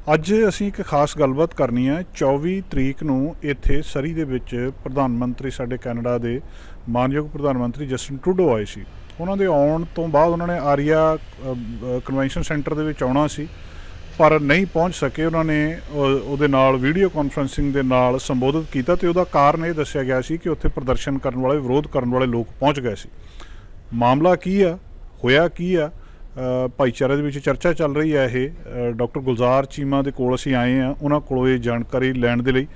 ਅੱਜ ਅਸੀਂ ਇੱਕ ਖਾਸ ਗੱਲਬਾਤ ਕਰਨੀ ਹੈ। 24 ਤਰੀਕ ਨੂੰ ਇੱਥੇ ਸਰੀ ਦੇ ਵਿੱਚ ਪ੍ਰਧਾਨ ਮੰਤਰੀ ਸਾਡੇ ਕੈਨੇਡਾ ਦੇ ਮਾਨਯੋਗ ਪ੍ਰਧਾਨ ਮੰਤਰੀ ਜਸਟਿਨ ਟਰੂਡੋ ਆਏ ਸੀ। ਉਹਨਾਂ ਦੇ ਆਉਣ ਤੋਂ ਬਾਅਦ ਉਹਨਾਂ ਨੇ ਆਰੀਆ ਕਨਵੈਨਸ਼ਨ ਸੈਂਟਰ ਦੇ ਵਿੱਚ ਆਉਣਾ ਸੀ, ਪਰ ਨਹੀਂ ਪਹੁੰਚ ਸਕੇ। ਉਹਨਾਂ ਨੇ ਉਹਦੇ ਨਾਲ ਵੀਡੀਓ ਕਾਨਫਰੰਸਿੰਗ ਦੇ ਨਾਲ ਸੰਬੋਧਿਤ ਕੀਤਾ ਅਤੇ ਉਹਦਾ ਕਾਰਨ ਇਹ ਦੱਸਿਆ ਗਿਆ ਸੀ ਕਿ ਉੱਥੇ ਪ੍ਰਦਰਸ਼ਨ ਕਰਨ ਵਾਲੇ, ਵਿਰੋਧ ਕਰਨ ਵਾਲੇ ਲੋਕ ਪਹੁੰਚ ਗਏ ਸੀ। ਮਾਮਲਾ ਕੀ ਆ, ਹੋਇਆ ਕੀ ਆ, ਭਾਈਚਾਰੇ ਦੇ ਵਿੱਚ ਚਰਚਾ ਚੱਲ ਰਹੀ ਹੈ। ਇਹ ਡਾਕਟਰ ਗੁਲਜ਼ਾਰ ਚੀਮਾ ਦੇ ਕੋਲ ਅਸੀਂ ਆਏ ਹਾਂ, ਉਹਨਾਂ ਕੋਲੋਂ ਇਹ ਜਾਣਕਾਰੀ ਲੈਣ ਦੇ ਲਈ।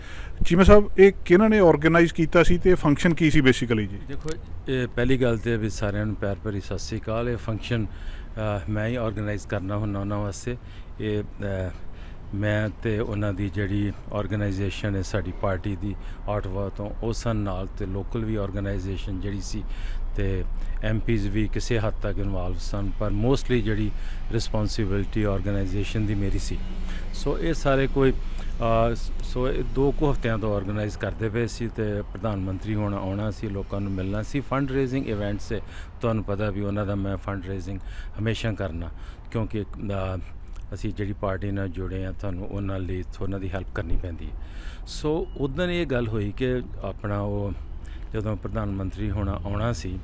ਚੀਮਾ ਸਾਹਿਬ, ਇਹ ਕਿਹਨਾਂ ਨੇ ਔਰਗੇਨਾਈਜ਼ ਕੀਤਾ ਸੀ ਅਤੇ ਫੰਕਸ਼ਨ ਕੀ ਸੀ ਬੇਸਿਕਲੀ ਜੀ? ਦੇਖੋ, ਇਹ ਪਹਿਲੀ ਗੱਲ ਤਾਂ ਵੀ ਸਾਰਿਆਂ ਨੂੰ ਪਿਆਰ ਭਰੀ ਸਤਿ ਸ਼੍ਰੀ ਅਕਾਲ। ਇਹ ਫੰਕਸ਼ਨ ਮੈਂ ਹੀ ਔਰਗੇਨਾਈਜ਼ ਕਰਨਾ ਹੁੰਦਾ ਉਹਨਾਂ ਵਾਸਤੇ। ਇਹ ਮੈਂ ਅਤੇ ਉਹਨਾਂ ਦੀ ਜਿਹੜੀ ਔਰਗੇਨਾਈਜੇਸ਼ਨ ਹੈ ਸਾਡੀ ਪਾਰਟੀ ਦੀ ਆਟਵਾ ਤੋਂ, ਉਹ ਸਨ ਨਾਲ, ਅਤੇ ਲੋਕਲ ਵੀ ਔਰਗੇਨਾਈਜੇਸ਼ਨ ਜਿਹੜੀ ਸੀ, ਅਤੇ MPs ਵੀ ਕਿਸੇ ਹੱਦ ਤੱਕ ਇਨਵਾਲਵ ਸਨ, ਪਰ ਮੋਸਟਲੀ ਜਿਹੜੀ ਰਿਸਪੋਂਸੀਬਿਲਿਟੀ ਔਰਗੇਨਾਈਜੇਸ਼ਨ ਦੀ ਮੇਰੀ ਸੀ। ਸੋ ਇਹ ਸਾਰੇ ਕੋਈ 2 ਕੁ ਹਫ਼ਤਿਆਂ ਤੋਂ ਔਰਗੇਨਾਈਜ਼ ਕਰਦੇ ਪਏ ਸੀ, ਅਤੇ ਪ੍ਰਧਾਨ ਮੰਤਰੀ ਹੁਣ ਆਉਣਾ ਸੀ, ਲੋਕਾਂ ਨੂੰ ਮਿਲਣਾ ਸੀ। ਫੰਡ ਰੇਜ਼ਿੰਗ ਇਵੈਂਟਸ ਹੈ, ਤੁਹਾਨੂੰ ਪਤਾ ਵੀ ਉਹਨਾਂ ਦਾ ਮੈਂ ਫੰਡ ਰੇਜ਼ਿੰਗ ਹਮੇਸ਼ਾ ਕਰਨਾ, ਕਿਉਂਕਿ ਅਸੀਂ ਜਿਹੜੀ ਪਾਰਟੀ ਨਾਲ ਜੁੜੇ ਹਾਂ, ਤੁਹਾਨੂੰ ਉਹਨਾਂ ਲਈ ਉਹਨਾਂ ਦੀ ਹੈਲਪ ਕਰਨੀ ਪੈਂਦੀ ਹੈ। ਸੋ ਉੱਦਾਂ ਇਹ ਗੱਲ ਹੋਈ ਕਿ ਆਪਣਾ ਉਹ ਜਦੋਂ ਪ੍ਰਧਾਨ ਮੰਤਰੀ ਹੁਣ ਆਉਣਾ ਸੀ,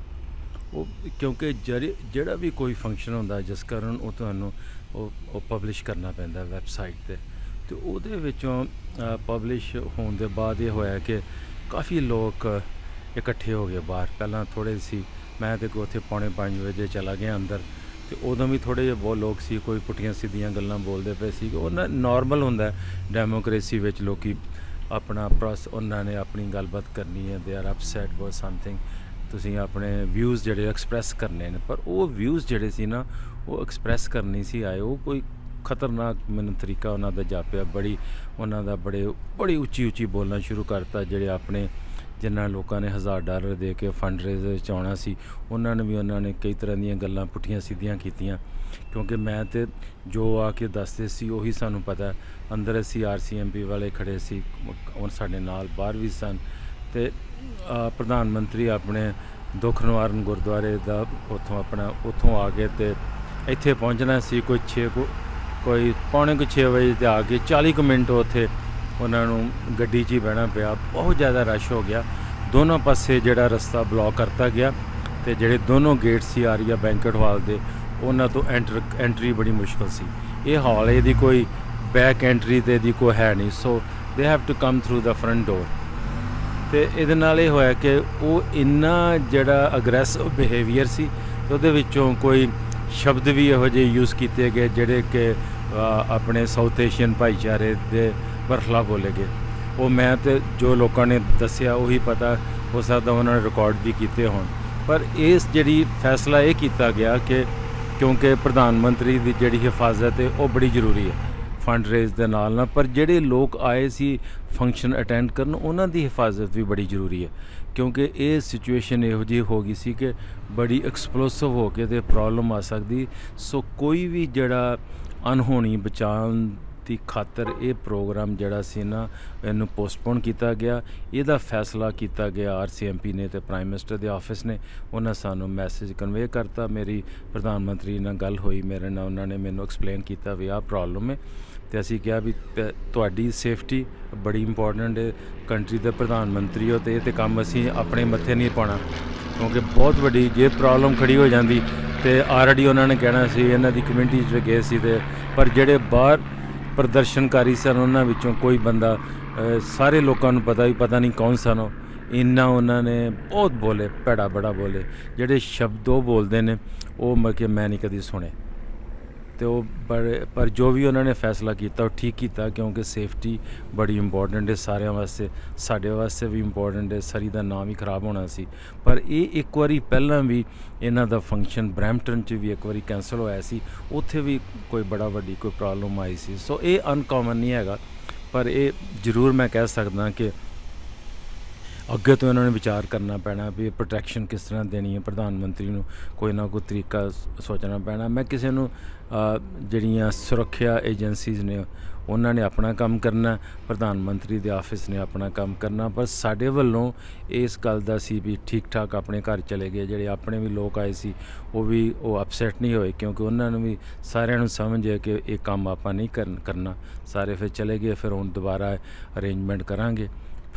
ਉਹ ਕਿਉਂਕਿ ਜਿਹੜਾ ਵੀ ਕੋਈ ਫੰਕਸ਼ਨ ਹੁੰਦਾ ਜਿਸ ਕਾਰਨ ਉਹ ਤੁਹਾਨੂੰ ਉਹ ਪਬਲਿਸ਼ ਕਰਨਾ ਪੈਂਦਾ ਵੈਬਸਾਈਟ 'ਤੇ, ਅਤੇ ਉਹਦੇ ਵਿੱਚੋਂ ਪਬਲਿਸ਼ ਹੋਣ ਦੇ ਬਾਅਦ ਇਹ ਹੋਇਆ ਕਿ ਕਾਫੀ ਲੋਕ ਇਕੱਠੇ ਹੋ ਗਏ ਬਾਹਰ। ਪਹਿਲਾਂ ਥੋੜ੍ਹੇ ਸੀ, ਮੈਂ ਤਾਂ ਉੱਥੇ 4:45 ਵਜੇ ਚਲਾ ਗਿਆ ਅੰਦਰ, ਅਤੇ ਉਦੋਂ ਵੀ ਥੋੜ੍ਹੇ ਜਿਹੇ ਬਹੁਤ ਲੋਕ ਸੀ, ਕੋਈ ਪੁੱਠੀਆਂ ਸਿੱਧੀਆਂ ਗੱਲਾਂ ਬੋਲਦੇ ਪਏ ਸੀ। ਉਹਨਾਂ ਨਾਰਮਲ ਹੁੰਦਾ ਡੈਮੋਕ੍ਰੇਸੀ ਵਿੱਚ, ਲੋਕੀ ਆਪਣਾ ਉਹਨਾਂ ਨੇ ਆਪਣੀ ਗੱਲਬਾਤ ਕਰਨੀ ਹੈ, they are upset about something, ਤੁਸੀਂ ਆਪਣੇ ਵਿਊਜ਼ ਜਿਹੜੇ ਐਕਸਪ੍ਰੈਸ ਕਰਨੇ ਨੇ। ਪਰ ਉਹ ਵਿਊਜ਼ ਜਿਹੜੇ ਸੀ ਨਾ, ਉਹ ਐਕਸਪ੍ਰੈਸ ਕਰਨੀ ਸੀ ਆਏ, ਉਹ ਕੋਈ ਖਤਰਨਾਕ ਮੈਨੂੰ ਤਰੀਕਾ ਉਹਨਾਂ ਦਾ ਜਾਪਿਆ। ਬੜੀ ਉੱਚੀ ਬੋਲਣਾ ਸ਼ੁਰੂ ਕਰਤਾ। ਜਿਹੜੇ ਆਪਣੇ ਜਿਨ੍ਹਾਂ ਲੋਕਾਂ ਨੇ $1000 ਦੇ ਕੇ ਫੰਡ ਰੇਜ਼ ਵਿੱਚ ਆਉਣਾ ਸੀ, ਉਹਨਾਂ ਨੇ ਕਈ ਤਰ੍ਹਾਂ ਦੀਆਂ ਗੱਲਾਂ ਪੁੱਠੀਆਂ ਸਿੱਧੀਆਂ ਕੀਤੀਆਂ, ਕਿਉਂਕਿ ਮੈਂ ਤਾਂ ਜੋ ਆ ਕੇ ਦੱਸਦੇ ਸੀ ਉਹੀ ਸਾਨੂੰ ਪਤਾ। ਅੰਦਰ ਅਸੀਂ RCMP ਵਾਲੇ ਖੜ੍ਹੇ ਸੀ, ਉਹ ਸਾਡੇ ਨਾਲ ਬਾਹਰ ਵੀ ਸਨ, ਅਤੇ ਪ੍ਰਧਾਨ ਮੰਤਰੀ ਆਪਣੇ ਦੁੱਖ ਨਿਵਾਰਨ ਗੁਰਦੁਆਰੇ ਦਾ ਉੱਥੋਂ ਆ ਕੇ ਅਤੇ ਇੱਥੇ ਪਹੁੰਚਣਾ ਸੀ ਕੋਈ 5:45 ਵਜੇ, ਤੇ ਆ ਕੇ 40 ਕੁ ਮਿੰਟ ਉੱਥੇ ਉਹਨਾਂ ਨੂੰ ਗੱਡੀ 'ਚ ਹੀ ਬਹਿਣਾ ਪਿਆ। ਬਹੁਤ ਜ਼ਿਆਦਾ ਰਸ਼ ਹੋ ਗਿਆ, ਦੋਨੋਂ ਪਾਸੇ ਜਿਹੜਾ ਰਸਤਾ ਬਲੌਕ ਕਰਤਾ ਗਿਆ, ਅਤੇ ਜਿਹੜੇ ਦੋਨੋਂ ਗੇਟ ਸੀ ਆਰੀਆ ਬੈਂਕਟ ਹਾਲ ਦੇ, ਉਹਨਾਂ ਤੋਂ ਐਂਟਰੀ ਬੜੀ ਮੁਸ਼ਕਲ ਸੀ। ਇਹ ਹਾਲ ਇਹਦੀ ਕੋਈ ਬੈਕ ਐਂਟਰੀ ਤੇ ਇਹਦੀ ਕੋਈ ਹੈ ਨਹੀਂ, so they have to come through the front door. ਅਤੇ ਇਹਦੇ ਨਾਲ ਇਹ ਹੋਇਆ ਕਿ ਉਹ ਇੰਨਾ ਜਿਹੜਾ ਅਗਰੈਸਿਵ ਬਿਹੇਵੀਅਰ ਸੀ, ਅਤੇ ਉਹਦੇ ਵਿੱਚੋਂ ਕੋਈ ਸ਼ਬਦ ਵੀ ਇਹੋ ਜਿਹੇ ਯੂਜ਼ ਕੀਤੇ ਗਏ ਜਿਹੜੇ ਕਿ ਆਪਣੇ ਸਾਊਥ ਏਸ਼ੀਅਨ ਭਾਈਚਾਰੇ ਦੇ ਬਰਖਲਾਫ ਬੋਲੇ ਗਏ। ਉਹ ਮੈਂ ਤੇ ਜੋ ਲੋਕਾਂ ਨੇ ਦੱਸਿਆ ਉਹੀ ਪਤਾ, ਹੋ ਸਕਦਾ ਉਹਨਾਂ ਨੇ ਰਿਕਾਰਡ ਵੀ ਕੀਤੇ ਹੋਣ। ਪਰ ਇਸ ਜਿਹੜੀ ਫੈਸਲਾ ਇਹ ਕੀਤਾ ਗਿਆ ਕਿ ਕਿਉਂਕਿ ਪ੍ਰਧਾਨ ਮੰਤਰੀ ਦੀ ਜਿਹੜੀ ਹਿਫਾਜ਼ਤ ਹੈ ਉਹ ਬੜੀ ਜ਼ਰੂਰੀ ਹੈ ਫੰਡ ਰੇਜ਼ ਦੇ ਨਾਲ, ਪਰ ਜਿਹੜੇ ਲੋਕ ਆਏ ਸੀ ਫੰਕਸ਼ਨ ਅਟੈਂਡ ਕਰਨ, ਉਹਨਾਂ ਦੀ ਹਿਫਾਜ਼ਤ ਵੀ ਬੜੀ ਜ਼ਰੂਰੀ ਹੈ, ਕਿਉਂਕਿ ਇਹ ਸਿਚੁਏਸ਼ਨ ਇਹੋ ਜਿਹੀ ਹੋ ਗਈ ਸੀ ਕਿ ਬੜੀ ਐਕਸਪਲੋਸਿਵ ਹੋ ਕੇ ਤੇ ਪ੍ਰੋਬਲਮ ਆ ਸਕਦੀ। ਸੋ ਕੋਈ ਵੀ ਜਿਹੜਾ ਅਨਹੋਣੀ ਬਚਾਉਣ ਦੀ ਖਾਤਰ ਇਹ ਪ੍ਰੋਗਰਾਮ ਜਿਹੜਾ ਸੀ ਨਾ, ਇਹਨੂੰ ਪੋਸਟਪੋਨ ਕੀਤਾ ਗਿਆ। ਇਹਦਾ ਫੈਸਲਾ ਕੀਤਾ ਗਿਆ RCMP ਨੇ ਅਤੇ ਪ੍ਰਾਈਮ ਮਿਨਿਸਟਰ ਦੇ ਆਫਿਸ ਨੇ। ਉਹਨਾਂ ਸਾਨੂੰ ਮੈਸੇਜ ਕਨਵੇ ਕਰਤਾ। ਮੇਰੀ ਪ੍ਰਧਾਨ ਮੰਤਰੀ ਨਾਲ ਗੱਲ ਹੋਈ ਮੇਰੇ ਨਾਲ, ਉਹਨਾਂ ਨੇ ਮੈਨੂੰ ਐਕਸਪਲੇਨ ਕੀਤਾ ਵੀ ਆਹ ਪ੍ਰੋਬਲਮ ਹੈ, ਅਤੇ ਅਸੀਂ ਕਿਹਾ ਵੀ ਤੁਹਾਡੀ ਸੇਫਟੀ ਬੜੀ ਇੰਪੋਰਟੈਂਟ ਹੈ, ਕੰਟਰੀ ਦੇ ਪ੍ਰਧਾਨ ਮੰਤਰੀ ਹੋ, ਅਤੇ ਇਹ ਤਾਂ ਕੰਮ ਅਸੀਂ ਆਪਣੇ ਮੱਥੇ ਨਹੀਂ ਪਾਉਣਾ, ਕਿਉਂਕਿ ਬਹੁਤ ਵੱਡੀ ਜੇ ਪ੍ਰੋਬਲਮ ਖੜੀ ਹੋ ਜਾਂਦੀ ਅਤੇ ਆਲਰੇਡੀ ਉਹਨਾਂ ਨੇ ਕਹਿਣਾ ਸੀ ਇਹਨਾਂ ਦੀ ਕਮਿਊਨਿਟੀ 'ਚ ਗਏ ਸੀ। ਅਤੇ ਪਰ ਜਿਹੜੇ ਬਾਹਰ ਪ੍ਰਦਰਸ਼ਨਕਾਰੀ ਸਨ, ਉਹਨਾਂ ਵਿੱਚੋਂ ਕੋਈ ਬੰਦਾ, ਸਾਰੇ ਲੋਕਾਂ ਨੂੰ ਪਤਾ ਨਹੀਂ ਕੌਣ ਸਨ ਉਹ, ਇੰਨਾ ਉਹਨਾਂ ਨੇ ਬਹੁਤ ਬੋਲੇ, ਭੈੜਾ ਬੜਾ ਬੋਲੇ। ਜਿਹੜੇ ਸ਼ਬਦ ਉਹ ਬੋਲਦੇ ਨੇ ਉਹ ਮੈਂ ਨਹੀਂ ਕਦੀ ਸੁਣੇ, ਅਤੇ ਉਹ ਪਰ ਜੋ ਵੀ ਉਹਨਾਂ ਨੇ ਫੈਸਲਾ ਕੀਤਾ ਉਹ ਠੀਕ ਕੀਤਾ, ਕਿਉਂਕਿ ਸੇਫਟੀ ਬੜੀ ਇੰਪੋਰਟੈਂਟ ਹੈ ਸਾਰਿਆਂ ਵਾਸਤੇ, ਸਾਡੇ ਵਾਸਤੇ ਵੀ ਇੰਪੋਰਟੈਂਟ ਹੈ। ਸਰੀ ਦਾ ਨਾਮ ਹੀ ਖਰਾਬ ਹੋਣਾ ਸੀ। ਪਰ ਇਹ ਇੱਕ ਵਾਰੀ ਪਹਿਲਾਂ ਵੀ ਇਹਨਾਂ ਦਾ ਫੰਕਸ਼ਨ ਬਰੈਂਪਟਨ 'ਚ ਵੀ ਇੱਕ ਵਾਰੀ ਕੈਂਸਲ ਹੋਇਆ ਸੀ, ਉੱਥੇ ਵੀ ਕੋਈ ਬੜਾ ਵੱਡੀ ਕੋਈ ਪ੍ਰੋਬਲਮ ਆਈ ਸੀ। ਸੋ ਇਹ ਅਨਕਾਮਨ ਨਹੀਂ ਹੈਗਾ, ਪਰ ਇਹ ਜ਼ਰੂਰ ਮੈਂ ਕਹਿ ਸਕਦਾ ਕਿ ਅੱਗੇ ਤੋਂ ਇਹਨਾਂ ਨੂੰ ਵਿਚਾਰ ਕਰਨਾ ਪੈਣਾ ਵੀ ਪ੍ਰੋਟੈਕਸ਼ਨ ਕਿਸ ਤਰ੍ਹਾਂ ਦੇਣੀ ਹੈ ਪ੍ਰਧਾਨ ਮੰਤਰੀ ਨੂੰ, ਕੋਈ ਨਾ ਕੋਈ ਤਰੀਕਾ ਸੋਚਣਾ ਪੈਣਾ। ਮੈਂ ਕਿਸੇ ਨੂੰ ਜਿਹੜੀਆਂ ਸੁਰੱਖਿਆ ਏਜੰਸੀਜ਼ ਨੇ ਉਹਨਾਂ ਨੇ ਆਪਣਾ ਕੰਮ ਕਰਨਾ, ਪ੍ਰਧਾਨ ਮੰਤਰੀ ਦੇ ਆਫਿਸ ਨੇ ਆਪਣਾ ਕੰਮ ਕਰਨਾ, ਪਰ ਸਾਡੇ ਵੱਲੋਂ ਇਸ ਗੱਲ ਦਾ ਸੀ ਵੀ ਠੀਕ ਠਾਕ ਆਪਣੇ ਘਰ ਚਲੇ ਗਏ। ਜਿਹੜੇ ਆਪਣੇ ਵੀ ਲੋਕ ਆਏ ਸੀ ਉਹ ਅਪਸੈਟ ਨਹੀਂ ਹੋਏ, ਕਿਉਂਕਿ ਉਹਨਾਂ ਨੂੰ ਵੀ ਸਾਰਿਆਂ ਨੂੰ ਸਮਝ ਹੈ ਕਿ ਇਹ ਕੰਮ ਆਪਾਂ ਨਹੀਂ ਕਰਨਾ। ਸਾਰੇ ਫਿਰ ਚਲੇ ਗਏ। ਫਿਰ ਹੁਣ ਦੁਬਾਰਾ ਅਰੇਂਜਮੈਂਟ ਕਰਾਂਗੇ,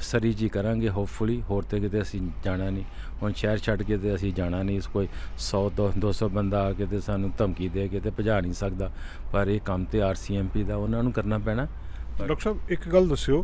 ਸਰੀ ਜੀ ਕਰਾਂਗੇ ਹੋਪਫੁਲੀ। ਹੋਰ ਤਾਂ ਕਿਤੇ ਅਸੀਂ ਜਾਣਾ ਨਹੀਂ, ਹੁਣ ਸ਼ਹਿਰ ਛੱਡ ਕੇ ਤੇ ਅਸੀਂ ਜਾਣਾ ਨਹੀਂ। ਕੋਈ 100-200 ਬੰਦਾ ਆ ਕੇ ਤੇ ਸਾਨੂੰ ਧਮਕੀ ਦੇ ਕੇ ਤੇ ਭਜਾ ਨਹੀਂ ਸਕਦਾ, ਪਰ ਇਹ ਕੰਮ ਤੇ RCMP ਦਾ ਉਹਨਾਂ ਨੂੰ ਕਰਨਾ ਪੈਣਾ। ਡਾਕਟਰ ਸਾਹਿਬ ਇੱਕ ਗੱਲ ਦੱਸਿਓ,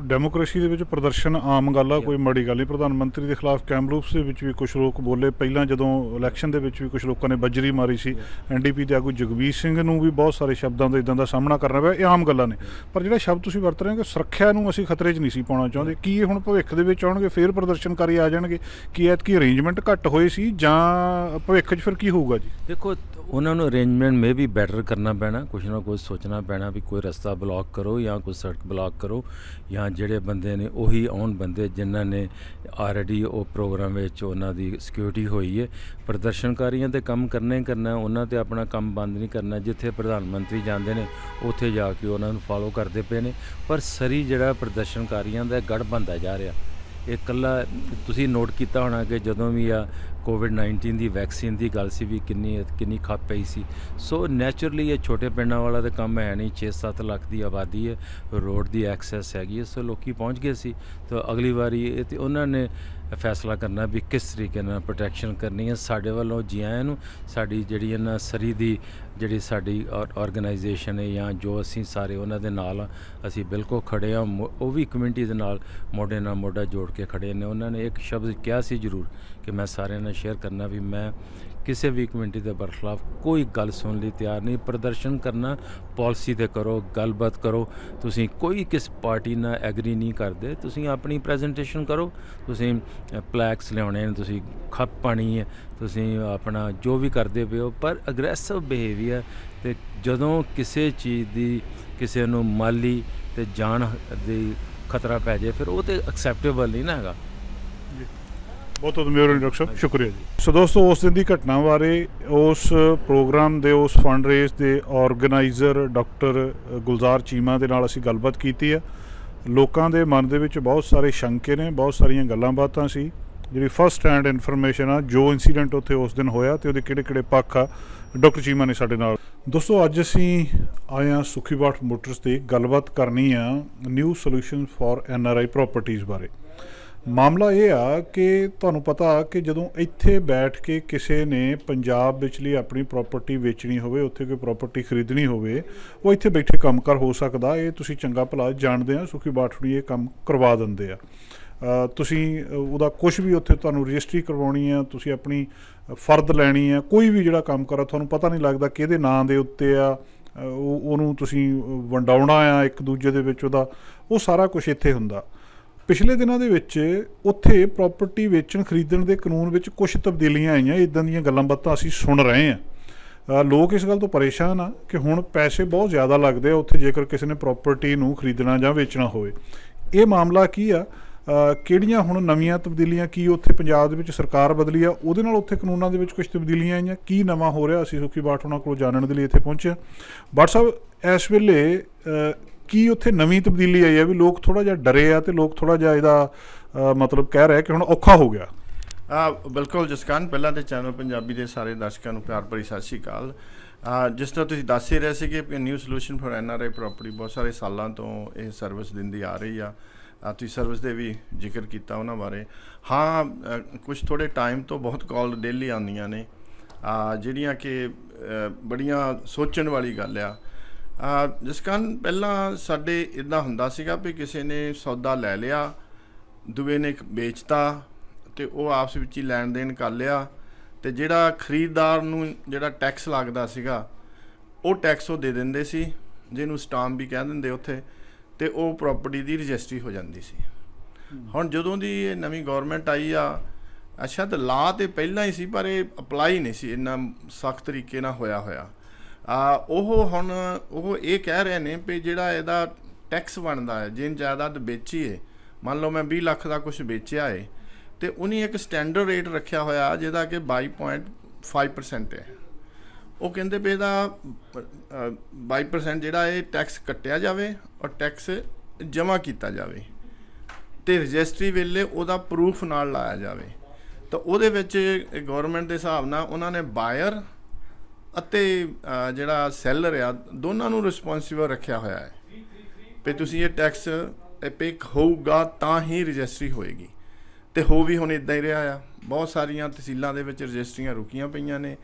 ਡੈਮੋਕ੍ਰੇਸੀ ਦੇ ਵਿੱਚ ਪ੍ਰਦਰਸ਼ਨ ਆਮ ਗੱਲ ਆ, ਕੋਈ ਮਾੜੀ ਗੱਲ ਨਹੀਂ। ਪ੍ਰਧਾਨ ਮੰਤਰੀ ਦੇ ਖਿਲਾਫ ਕੈਮਰੂਪਸ ਦੇ ਵਿੱਚ ਵੀ ਕੁਝ ਲੋਕ ਬੋਲੇ, ਪਹਿਲਾਂ ਜਦੋਂ ਇਲੈਕਸ਼ਨ ਦੇ ਵਿੱਚ ਵੀ ਕੁਝ ਲੋਕਾਂ ਨੇ ਬੱਜਰੀ ਮਾਰੀ ਸੀ। NDP ਦੇ ਆਗੂ ਜਗਬੀਰ ਸਿੰਘ ਨੂੰ ਵੀ ਬਹੁਤ ਸਾਰੇ ਸ਼ਬਦਾਂ ਦਾ ਇੱਦਾਂ ਦਾ ਸਾਹਮਣਾ ਕਰਨਾ ਪਿਆ। ਇਹ ਆਮ ਗੱਲਾਂ ਨੇ, ਪਰ ਜਿਹੜਾ ਸ਼ਬਦ ਤੁਸੀਂ ਵਰਤ ਰਹੇ ਹੋ ਕਿ ਸੁਰੱਖਿਆ ਨੂੰ ਅਸੀਂ ਖਤਰੇ 'ਚ ਨਹੀਂ ਸੀ ਪਾਉਣਾ ਚਾਹੁੰਦੇ, ਕੀ ਇਹ ਹੁਣ ਭਵਿੱਖ ਦੇ ਵਿੱਚ ਆਉਣਗੇ ਫਿਰ ਪ੍ਰਦਰਸ਼ਨਕਾਰੀ ਆ ਜਾਣਗੇ? ਕੀ ਐਤਕੀ ਅਰੇਂਜਮੈਂਟ ਘੱਟ ਹੋਏ ਸੀ ਜਾਂ ਭਵਿੱਖ 'ਚ ਫਿਰ ਕੀ ਹੋਊਗਾ ਜੀ? ਦੇਖੋ, ਉਹਨਾਂ ਨੂੰ ਅਰੇਂਜਮੈਂਟ ਮੇ ਵੀ ਬੈਟਰ ਕਰਨਾ ਪੈਣਾ, ਕੁਛ ਨਾ ਕੁਛ ਸੋਚਣਾ ਪੈਣਾ ਵੀ ਕੋਈ ਰਸਤਾ ਬਲੌਕ ਕਰੋ ਜਾਂ ਕੋਈ ਸੜਕ ਬਲੌਕ ਕਰੋ, ਜਾਂ ਜਿਹੜੇ ਬੰਦੇ ਨੇ ਉਹੀ ਆਉਣ ਬੰਦੇ ਜਿਨ੍ਹਾਂ ਨੇ ਆਲਰੇਡੀ ਉਹ ਪ੍ਰੋਗਰਾਮ ਵਿੱਚ ਉਹਨਾਂ ਦੀ ਸਿਕਿਉਰਿਟੀ ਹੋਈ ਹੈ। ਪ੍ਰਦਰਸ਼ਨਕਾਰੀਆਂ ਤੇ ਕੰਮ ਕਰਨਾ ਹੀ ਕਰਨਾ, ਉਹਨਾਂ ਤੇ ਆਪਣਾ ਕੰਮ ਬੰਦ ਨਹੀਂ ਕਰਨਾ। ਜਿੱਥੇ ਪ੍ਰਧਾਨ ਮੰਤਰੀ ਜਾਂਦੇ ਨੇ ਉੱਥੇ ਜਾ ਕੇ ਉਹਨਾਂ ਨੂੰ ਫਾਲੋ ਕਰਦੇ ਪਏ ਨੇ, ਪਰ ਸਰੀ ਜਿਹੜਾ ਪ੍ਰਦਰਸ਼ਨਕਾਰੀਆਂ ਦਾ ਗੜ੍ਹ ਬਣਦਾ ਜਾ ਰਿਹਾ। ਇਹ ਇਕੱਲਾ ਤੁਸੀਂ ਨੋਟ ਕੀਤਾ ਹੋਣਾ ਕਿ ਜਦੋਂ ਵੀ ਆ COVID-19 ਦੀ ਵੈਕਸੀਨ ਦੀ ਗੱਲ ਸੀ ਵੀ ਕਿੰਨੀ ਖੱਪ ਪਈ ਸੀ। ਸੋ ਨੈਚੁਰਲੀ ਇਹ ਛੋਟੇ ਪਿੰਡਾਂ ਵਾਲਾ ਤਾਂ ਕੰਮ ਹੈ ਨਹੀਂ, 6-7 ਲੱਖ ਦੀ ਆਬਾਦੀ ਹੈ, ਰੋਡ ਦੀ ਐਕਸੈਸ ਹੈਗੀ ਹੈ, ਸੋ ਲੋਕੀ ਪਹੁੰਚ ਗਏ ਸੀ। ਤਾਂ ਅਗਲੀ ਵਾਰੀ ਇਹ ਤੇ ਉਹਨਾਂ ਨੇ ਫੈਸਲਾ ਕਰਨਾ ਵੀ ਕਿਸ ਤਰੀਕੇ ਨਾਲ ਪ੍ਰੋਟੈਕਸ਼ਨ ਕਰਨੀ ਹੈ। ਸਾਡੇ ਵੱਲੋਂ ਜੀ ਆਇਆਂ ਨੂੰ, ਸਾਡੀ ਜਿਹੜੀ ਇਹਨਾਂ ਸਰੀ ਦੀ ਜਿਹੜੀ ਸਾਡੀ ਆਰਗੇਨਾਈਜੇਸ਼ਨ ਹੈ ਜਾਂ ਜੋ ਅਸੀਂ ਸਾਰੇ ਉਹਨਾਂ ਦੇ ਨਾਲ ਅਸੀਂ ਬਿਲਕੁਲ ਖੜ੍ਹੇ ਹਾਂ। ਉਹ ਵੀ ਕਮਿਊਨਿਟੀ ਦੇ ਨਾਲ ਮੋਢੇ ਨਾਲ ਮੋਢਾ ਜੋੜ ਕੇ ਖੜ੍ਹੇ ਨੇ। ਉਹਨਾਂ ਨੇ ਇੱਕ ਸ਼ਬਦ ਕਿਹਾ ਸੀ ਜ਼ਰੂਰ ਕਿ ਮੈਂ ਸਾਰਿਆਂ ਨਾਲ ਸ਼ੇਅਰ ਕਰਨਾ ਵੀ ਮੈਂ ਕਿਸੇ ਵੀ ਕਮਿਊਨਿਟੀ ਦੇ ਬਰਖਲਾਫ ਕੋਈ ਗੱਲ ਸੁਣਨ ਲਈ ਤਿਆਰ ਨਹੀਂ। ਪ੍ਰਦਰਸ਼ਨ ਕਰਨਾ ਪਾਲਿਸੀ 'ਤੇ ਕਰੋ, ਗੱਲਬਾਤ ਕਰੋ। ਤੁਸੀਂ ਕੋਈ ਕਿਸ ਪਾਰਟੀ ਨਾਲ ਐਗਰੀ ਨਹੀਂ ਕਰਦੇ, ਤੁਸੀਂ ਆਪਣੀ ਪ੍ਰੈਜੈਂਟੇਸ਼ਨ ਕਰੋ। ਤੁਸੀਂ ਪਲੈਕਸ ਲਿਆਉਣੇ ਨੇ, ਤੁਸੀਂ ਖੱਪ ਪਾਣੀ ਹੈ, ਤੁਸੀਂ ਆਪਣਾ ਜੋ ਵੀ ਕਰਦੇ ਪਏ ਹੋ, ਪਰ ਅਗਰੈਸਿਵ ਬਿਹੇਵੀਅਰ ਅਤੇ ਜਦੋਂ ਕਿਸੇ ਚੀਜ਼ ਦੀ ਕਿਸੇ ਨੂੰ ਮਾਲੀ ਅਤੇ ਜਾਨ ਦੀ ਖਤਰਾ ਪੈ ਜਾਏ ਫਿਰ ਉਹ ਤਾਂ ਐਕਸੈਪਟੇਬਲ ਨਹੀਂ ਨਾ ਹੈਗਾ। ਬਹੁਤ ਬਹੁਤ ਮਿਹਰਬਾਨੀ ਡਾਕਟਰ ਸਾਹਿਬ, ਸ਼ੁਕਰੀਆ ਜੀ। ਸੋ ਦੋਸਤੋ, ਉਸ ਦਿਨ ਦੀ ਘਟਨਾ ਬਾਰੇ, ਉਸ ਪ੍ਰੋਗਰਾਮ ਦੇ, ਉਸ ਫੰਡ ਰੇਜ਼ ਦੇ ਆਰਗੇਨਾਈਜ਼ਰ ਡਾਕਟਰ ਗੁਲਜ਼ਾਰ ਚੀਮਾ ਦੇ ਨਾਲ ਅਸੀਂ ਗੱਲਬਾਤ ਕੀਤੀ ਆ। ਲੋਕਾਂ ਦੇ ਮਨ ਦੇ ਵਿੱਚ ਬਹੁਤ ਸਾਰੇ ਸ਼ੰਕੇ ਨੇ, ਬਹੁਤ ਸਾਰੀਆਂ ਗੱਲਾਂ ਬਾਤਾਂ ਸੀ। ਜਿਹੜੀ ਫਸਟ ਹੈਂਡ ਇਨਫੋਰਮੇਸ਼ਨ ਆ, ਜੋ ਇਨਸੀਡੈਂਟ ਉੱਥੇ ਉਸ ਦਿਨ ਹੋਇਆ ਅਤੇ ਉਹਦੇ ਕਿਹੜੇ ਕਿਹੜੇ ਪੱਖ ਆ, ਡਾਕਟਰ ਚੀਮਾ ਨੇ ਸਾਡੇ ਨਾਲ। ਦੋਸਤੋ, ਅੱਜ ਅਸੀਂ ਆਏ ਹਾਂ ਸੁਖੀ ਬਾਠ ਮੋਟਰਸ 'ਤੇ ਗੱਲਬਾਤ ਕਰਨੀ ਆ new solution for NRI properties ਬਾਰੇ। ਮਾਮਲਾ ਇਹ ਆ ਕਿ ਤੁਹਾਨੂੰ ਪਤਾ ਕਿ ਜਦੋਂ ਇੱਥੇ ਬੈਠ ਕੇ ਕਿਸੇ ਨੇ ਪੰਜਾਬ ਵਿਚਲੀ ਆਪਣੀ ਪ੍ਰਾਪਰਟੀ ਵੇਚਣੀ ਹੋਵੇ, ਉੱਥੇ ਕੋਈ ਪ੍ਰਾਪਰਟੀ ਖਰੀਦਣੀ ਹੋਵੇ, ਉਹ ਇੱਥੇ ਬੈਠੇ ਕੰਮਕਾਰ ਹੋ ਸਕਦਾ। ਇਹ ਤੁਸੀਂ ਚੰਗਾ ਭਲਾ ਜਾਣਦੇ ਆ, ਸੁਖੀ ਬਾਠੜੀ ਇਹ ਕੰਮ ਕਰਵਾ ਦਿੰਦੇ ਆ। ਤੁਸੀਂ ਉਹਦਾ ਕੁਛ ਵੀ ਉੱਥੇ ਤੁਹਾਨੂੰ ਰਜਿਸਟਰੀ ਕਰਵਾਉਣੀ ਆ, ਤੁਸੀਂ ਆਪਣੀ ਫਰਦ ਲੈਣੀ ਆ, ਕੋਈ ਵੀ ਜਿਹੜਾ ਕੰਮ ਕਰਾ ਤੁਹਾਨੂੰ ਪਤਾ ਨਹੀਂ ਲੱਗਦਾ ਕਿਹਦੇ ਨਾਂ ਦੇ ਉੱਤੇ ਆ, ਉਹਨੂੰ ਤੁਸੀਂ ਵੰਡਾਉਣਾ ਆ ਇੱਕ ਦੂਜੇ ਦੇ ਵਿੱਚ ਉਹਦਾ, ਉਹ ਸਾਰਾ ਕੁਛ ਇੱਥੇ ਹੁੰਦਾ। ਪਿਛਲੇ ਦਿਨਾਂ ਦੇ ਵਿੱਚ ਉੱਥੇ ਪ੍ਰਾਪਰਟੀ ਵੇਚਣ ਖਰੀਦਣ ਦੇ ਕਾਨੂੰਨ ਵਿੱਚ ਕੁਛ ਤਬਦੀਲੀਆਂ ਆਈਆਂ। ਇੱਦਾਂ ਦੀਆਂ ਗੱਲਾਂ ਬਾਤਾਂ ਅਸੀਂ ਸੁਣ ਰਹੇ ਹਾਂ। ਲੋਕ ਇਸ ਗੱਲ ਤੋਂ ਪਰੇਸ਼ਾਨ ਆ ਕਿ ਹੁਣ ਪੈਸੇ ਬਹੁਤ ਜ਼ਿਆਦਾ ਲੱਗਦੇ ਆ ਉੱਥੇ ਜੇਕਰ ਕਿਸੇ ਨੇ ਪ੍ਰਾਪਰਟੀ ਨੂੰ ਖਰੀਦਣਾ ਜਾਂ ਵੇਚਣਾ ਹੋਵੇ। ਇਹ ਮਾਮਲਾ ਕੀ ਆ, ਕਿਹੜੀਆਂ ਹੁਣ ਨਵੀਆਂ ਤਬਦੀਲੀਆਂ, ਕੀ ਉੱਥੇ ਪੰਜਾਬ ਦੇ ਵਿੱਚ ਸਰਕਾਰ ਬਦਲੀ ਆ ਉਹਦੇ ਨਾਲ ਉੱਥੇ ਕਾਨੂੰਨਾਂ ਦੇ ਵਿੱਚ ਕੁਛ ਤਬਦੀਲੀਆਂ ਆਈਆਂ, ਕੀ ਨਵਾਂ ਹੋ ਰਿਹਾ, ਅਸੀਂ ਸੁਖੀ ਬਾਠ ਉਹਨਾਂ ਕੋਲ ਜਾਣਨ ਦੇ ਲਈ ਇੱਥੇ ਪਹੁੰਚੇ। ਬਾਠ ਸਾਹਿਬ, ਇਸ ਵੇਲੇ ਕੀ ਉੱਥੇ ਨਵੀਂ ਤਬਦੀਲੀ ਆਈ ਹੈ ਵੀ ਲੋਕ ਥੋੜ੍ਹਾ ਜਿਹਾ ਡਰੇ ਆ ਅਤੇ ਲੋਕ ਥੋੜ੍ਹਾ ਜਿਹਾ ਇਹਦਾ ਮਤਲਬ ਕਹਿ ਰਹੇ ਕਿ ਹੁਣ ਔਖਾ ਹੋ ਗਿਆ? ਬਿਲਕੁਲ ਜਸਕਾਨ, ਪਹਿਲਾਂ ਤਾਂ ਚੈਨਲ ਪੰਜਾਬੀ ਦੇ ਸਾਰੇ ਦਰਸ਼ਕਾਂ ਨੂੰ ਪਿਆਰ ਭਰੀ ਸਤਿ ਸ਼੍ਰੀ ਅਕਾਲ। ਜਿਸ ਤਰ੍ਹਾਂ ਤੁਸੀਂ ਦੱਸ ਹੀ ਰਹੇ ਸੀਗੇ ਕਿ new solution for NRI property ਬਹੁਤ ਸਾਰੇ ਸਾਲਾਂ ਤੋਂ ਇਹ ਸਰਵਿਸ ਦਿੰਦੀ ਆ ਰਹੀ ਆ। ਤੁਸੀਂ ਸਰਵਿਸ ਦੇ ਵੀ ਜ਼ਿਕਰ ਕੀਤਾ ਉਹਨਾਂ ਬਾਰੇ। ਹਾਂ, ਕੁਛ ਥੋੜ੍ਹੇ ਟਾਈਮ ਤੋਂ ਬਹੁਤ ਕਾਲ ਡੇਲੀ ਆਉਂਦੀਆਂ ਨੇ ਜਿਹੜੀਆਂ ਕਿ ਬੜੀਆਂ ਸੋਚਣ ਵਾਲੀ ਗੱਲ ਆ। ਜਿਸ ਕਾਰਨ ਪਹਿਲਾਂ ਸਾਡੇ ਇੱਦਾਂ ਹੁੰਦਾ ਸੀਗਾ ਵੀ ਕਿਸੇ ਨੇ ਸੌਦਾ ਲੈ ਲਿਆ, ਦੂਏ ਨੇ ਵੇਚਤਾ ਅਤੇ ਉਹ ਆਪਸ ਵਿੱਚ ਹੀ ਲੈਣ ਦੇਣ ਕਰ ਲਿਆ, ਅਤੇ ਜਿਹੜਾ ਖਰੀਦਦਾਰ ਨੂੰ ਜਿਹੜਾ ਟੈਕਸ ਲੱਗਦਾ ਸੀਗਾ ਉਹ ਟੈਕਸ ਉਹ ਦੇ ਦਿੰਦੇ ਸੀ, ਜਿਹਨੂੰ ਸਟਾਂਪ ਵੀ ਕਹਿ ਦਿੰਦੇ ਉੱਥੇ, ਅਤੇ ਉਹ ਪ੍ਰੋਪਰਟੀ ਦੀ ਰਜਿਸਟਰੀ ਹੋ ਜਾਂਦੀ ਸੀ। ਹੁਣ ਜਦੋਂ ਦੀ ਇਹ ਨਵੀਂ ਗੌਰਮੈਂਟ ਆਈ ਆ, ਅੱਛਾ ਤਾਂ ਲਾ ਤਾਂ ਪਹਿਲਾਂ ਹੀ ਸੀ ਪਰ ਇਹ ਅਪਲਾਈ ਨਹੀਂ ਸੀ ਇੰਨਾ ਸਖਤ ਤਰੀਕੇ ਨਾਲ ਹੋਇਆ। ਉਹ ਹੁਣ ਉਹ ਇਹ ਕਹਿ ਰਹੇ ਨੇ ਵੀ ਜਿਹੜਾ ਇਹਦਾ ਟੈਕਸ ਬਣਦਾ ਹੈ, ਜਿਨ ਜਾਇਦਾਦ ਵੇਚੀਏ ਮੰਨ ਲਓ ਮੈਂ 20 ਲੱਖ ਦਾ ਕੁਝ ਵੇਚਿਆ ਹੈ ਤੇ ਉਹਨੇ ਇੱਕ ਸਟੈਂਡਰਡ ਰੇਟ ਰੱਖਿਆ ਹੋਇਆ ਜਿਹਦਾ ਕਿ 22.5% ਹੈ। ਉਹ ਕਹਿੰਦੇ ਵੀ ਇਹਦਾ 22% ਜਿਹੜਾ ਇਹ ਟੈਕਸ ਕੱਟਿਆ ਜਾਵੇ ਔਰ ਟੈਕਸ ਜਮ੍ਹਾਂ ਕੀਤਾ ਜਾਵੇ ਤੇ ਰਜਿਸਟਰੀ ਵੇਲੇ ਉਹਦਾ ਪ੍ਰੂਫ ਨਾਲ ਲਾਇਆ ਜਾਵੇ। ਤਾਂ ਉਹਦੇ ਵਿੱਚ ਗਵਰਨਮੈਂਟ ਦੇ ਹਿਸਾਬ ਨਾਲ ਉਹਨਾਂ ਨੇ ਬਾਇਰ ਅਤੇ ਜਿਹੜਾ ਸੈਲਰ ਆ ਦੋਨਾਂ ਨੂੰ ਰਿਸਪੌਂਸੀਬਲ ਰੱਖਿਆ ਹੋਇਆ ਹੈ ਵੀ ਤੁਸੀਂ ਇਹ ਟੈਕਸ ਪੇ ਹੋਊਗਾ ਤਾਂ ਹੀ ਰਜਿਸਟਰੀ ਹੋਏਗੀ। ਤੇ ਹੋ ਵੀ ਹੁਣ ਇਦਾਂ ਹੀ ਰਿਹਾ ਆ। ਬਹੁਤ ਸਾਰੀਆਂ ਤਹਿਸੀਲਾਂ ਦੇ ਵਿੱਚ ਰਜਿਸਟਰੀਆਂ ਰੁਕੀਆਂ ਪਈਆਂ ਨੇ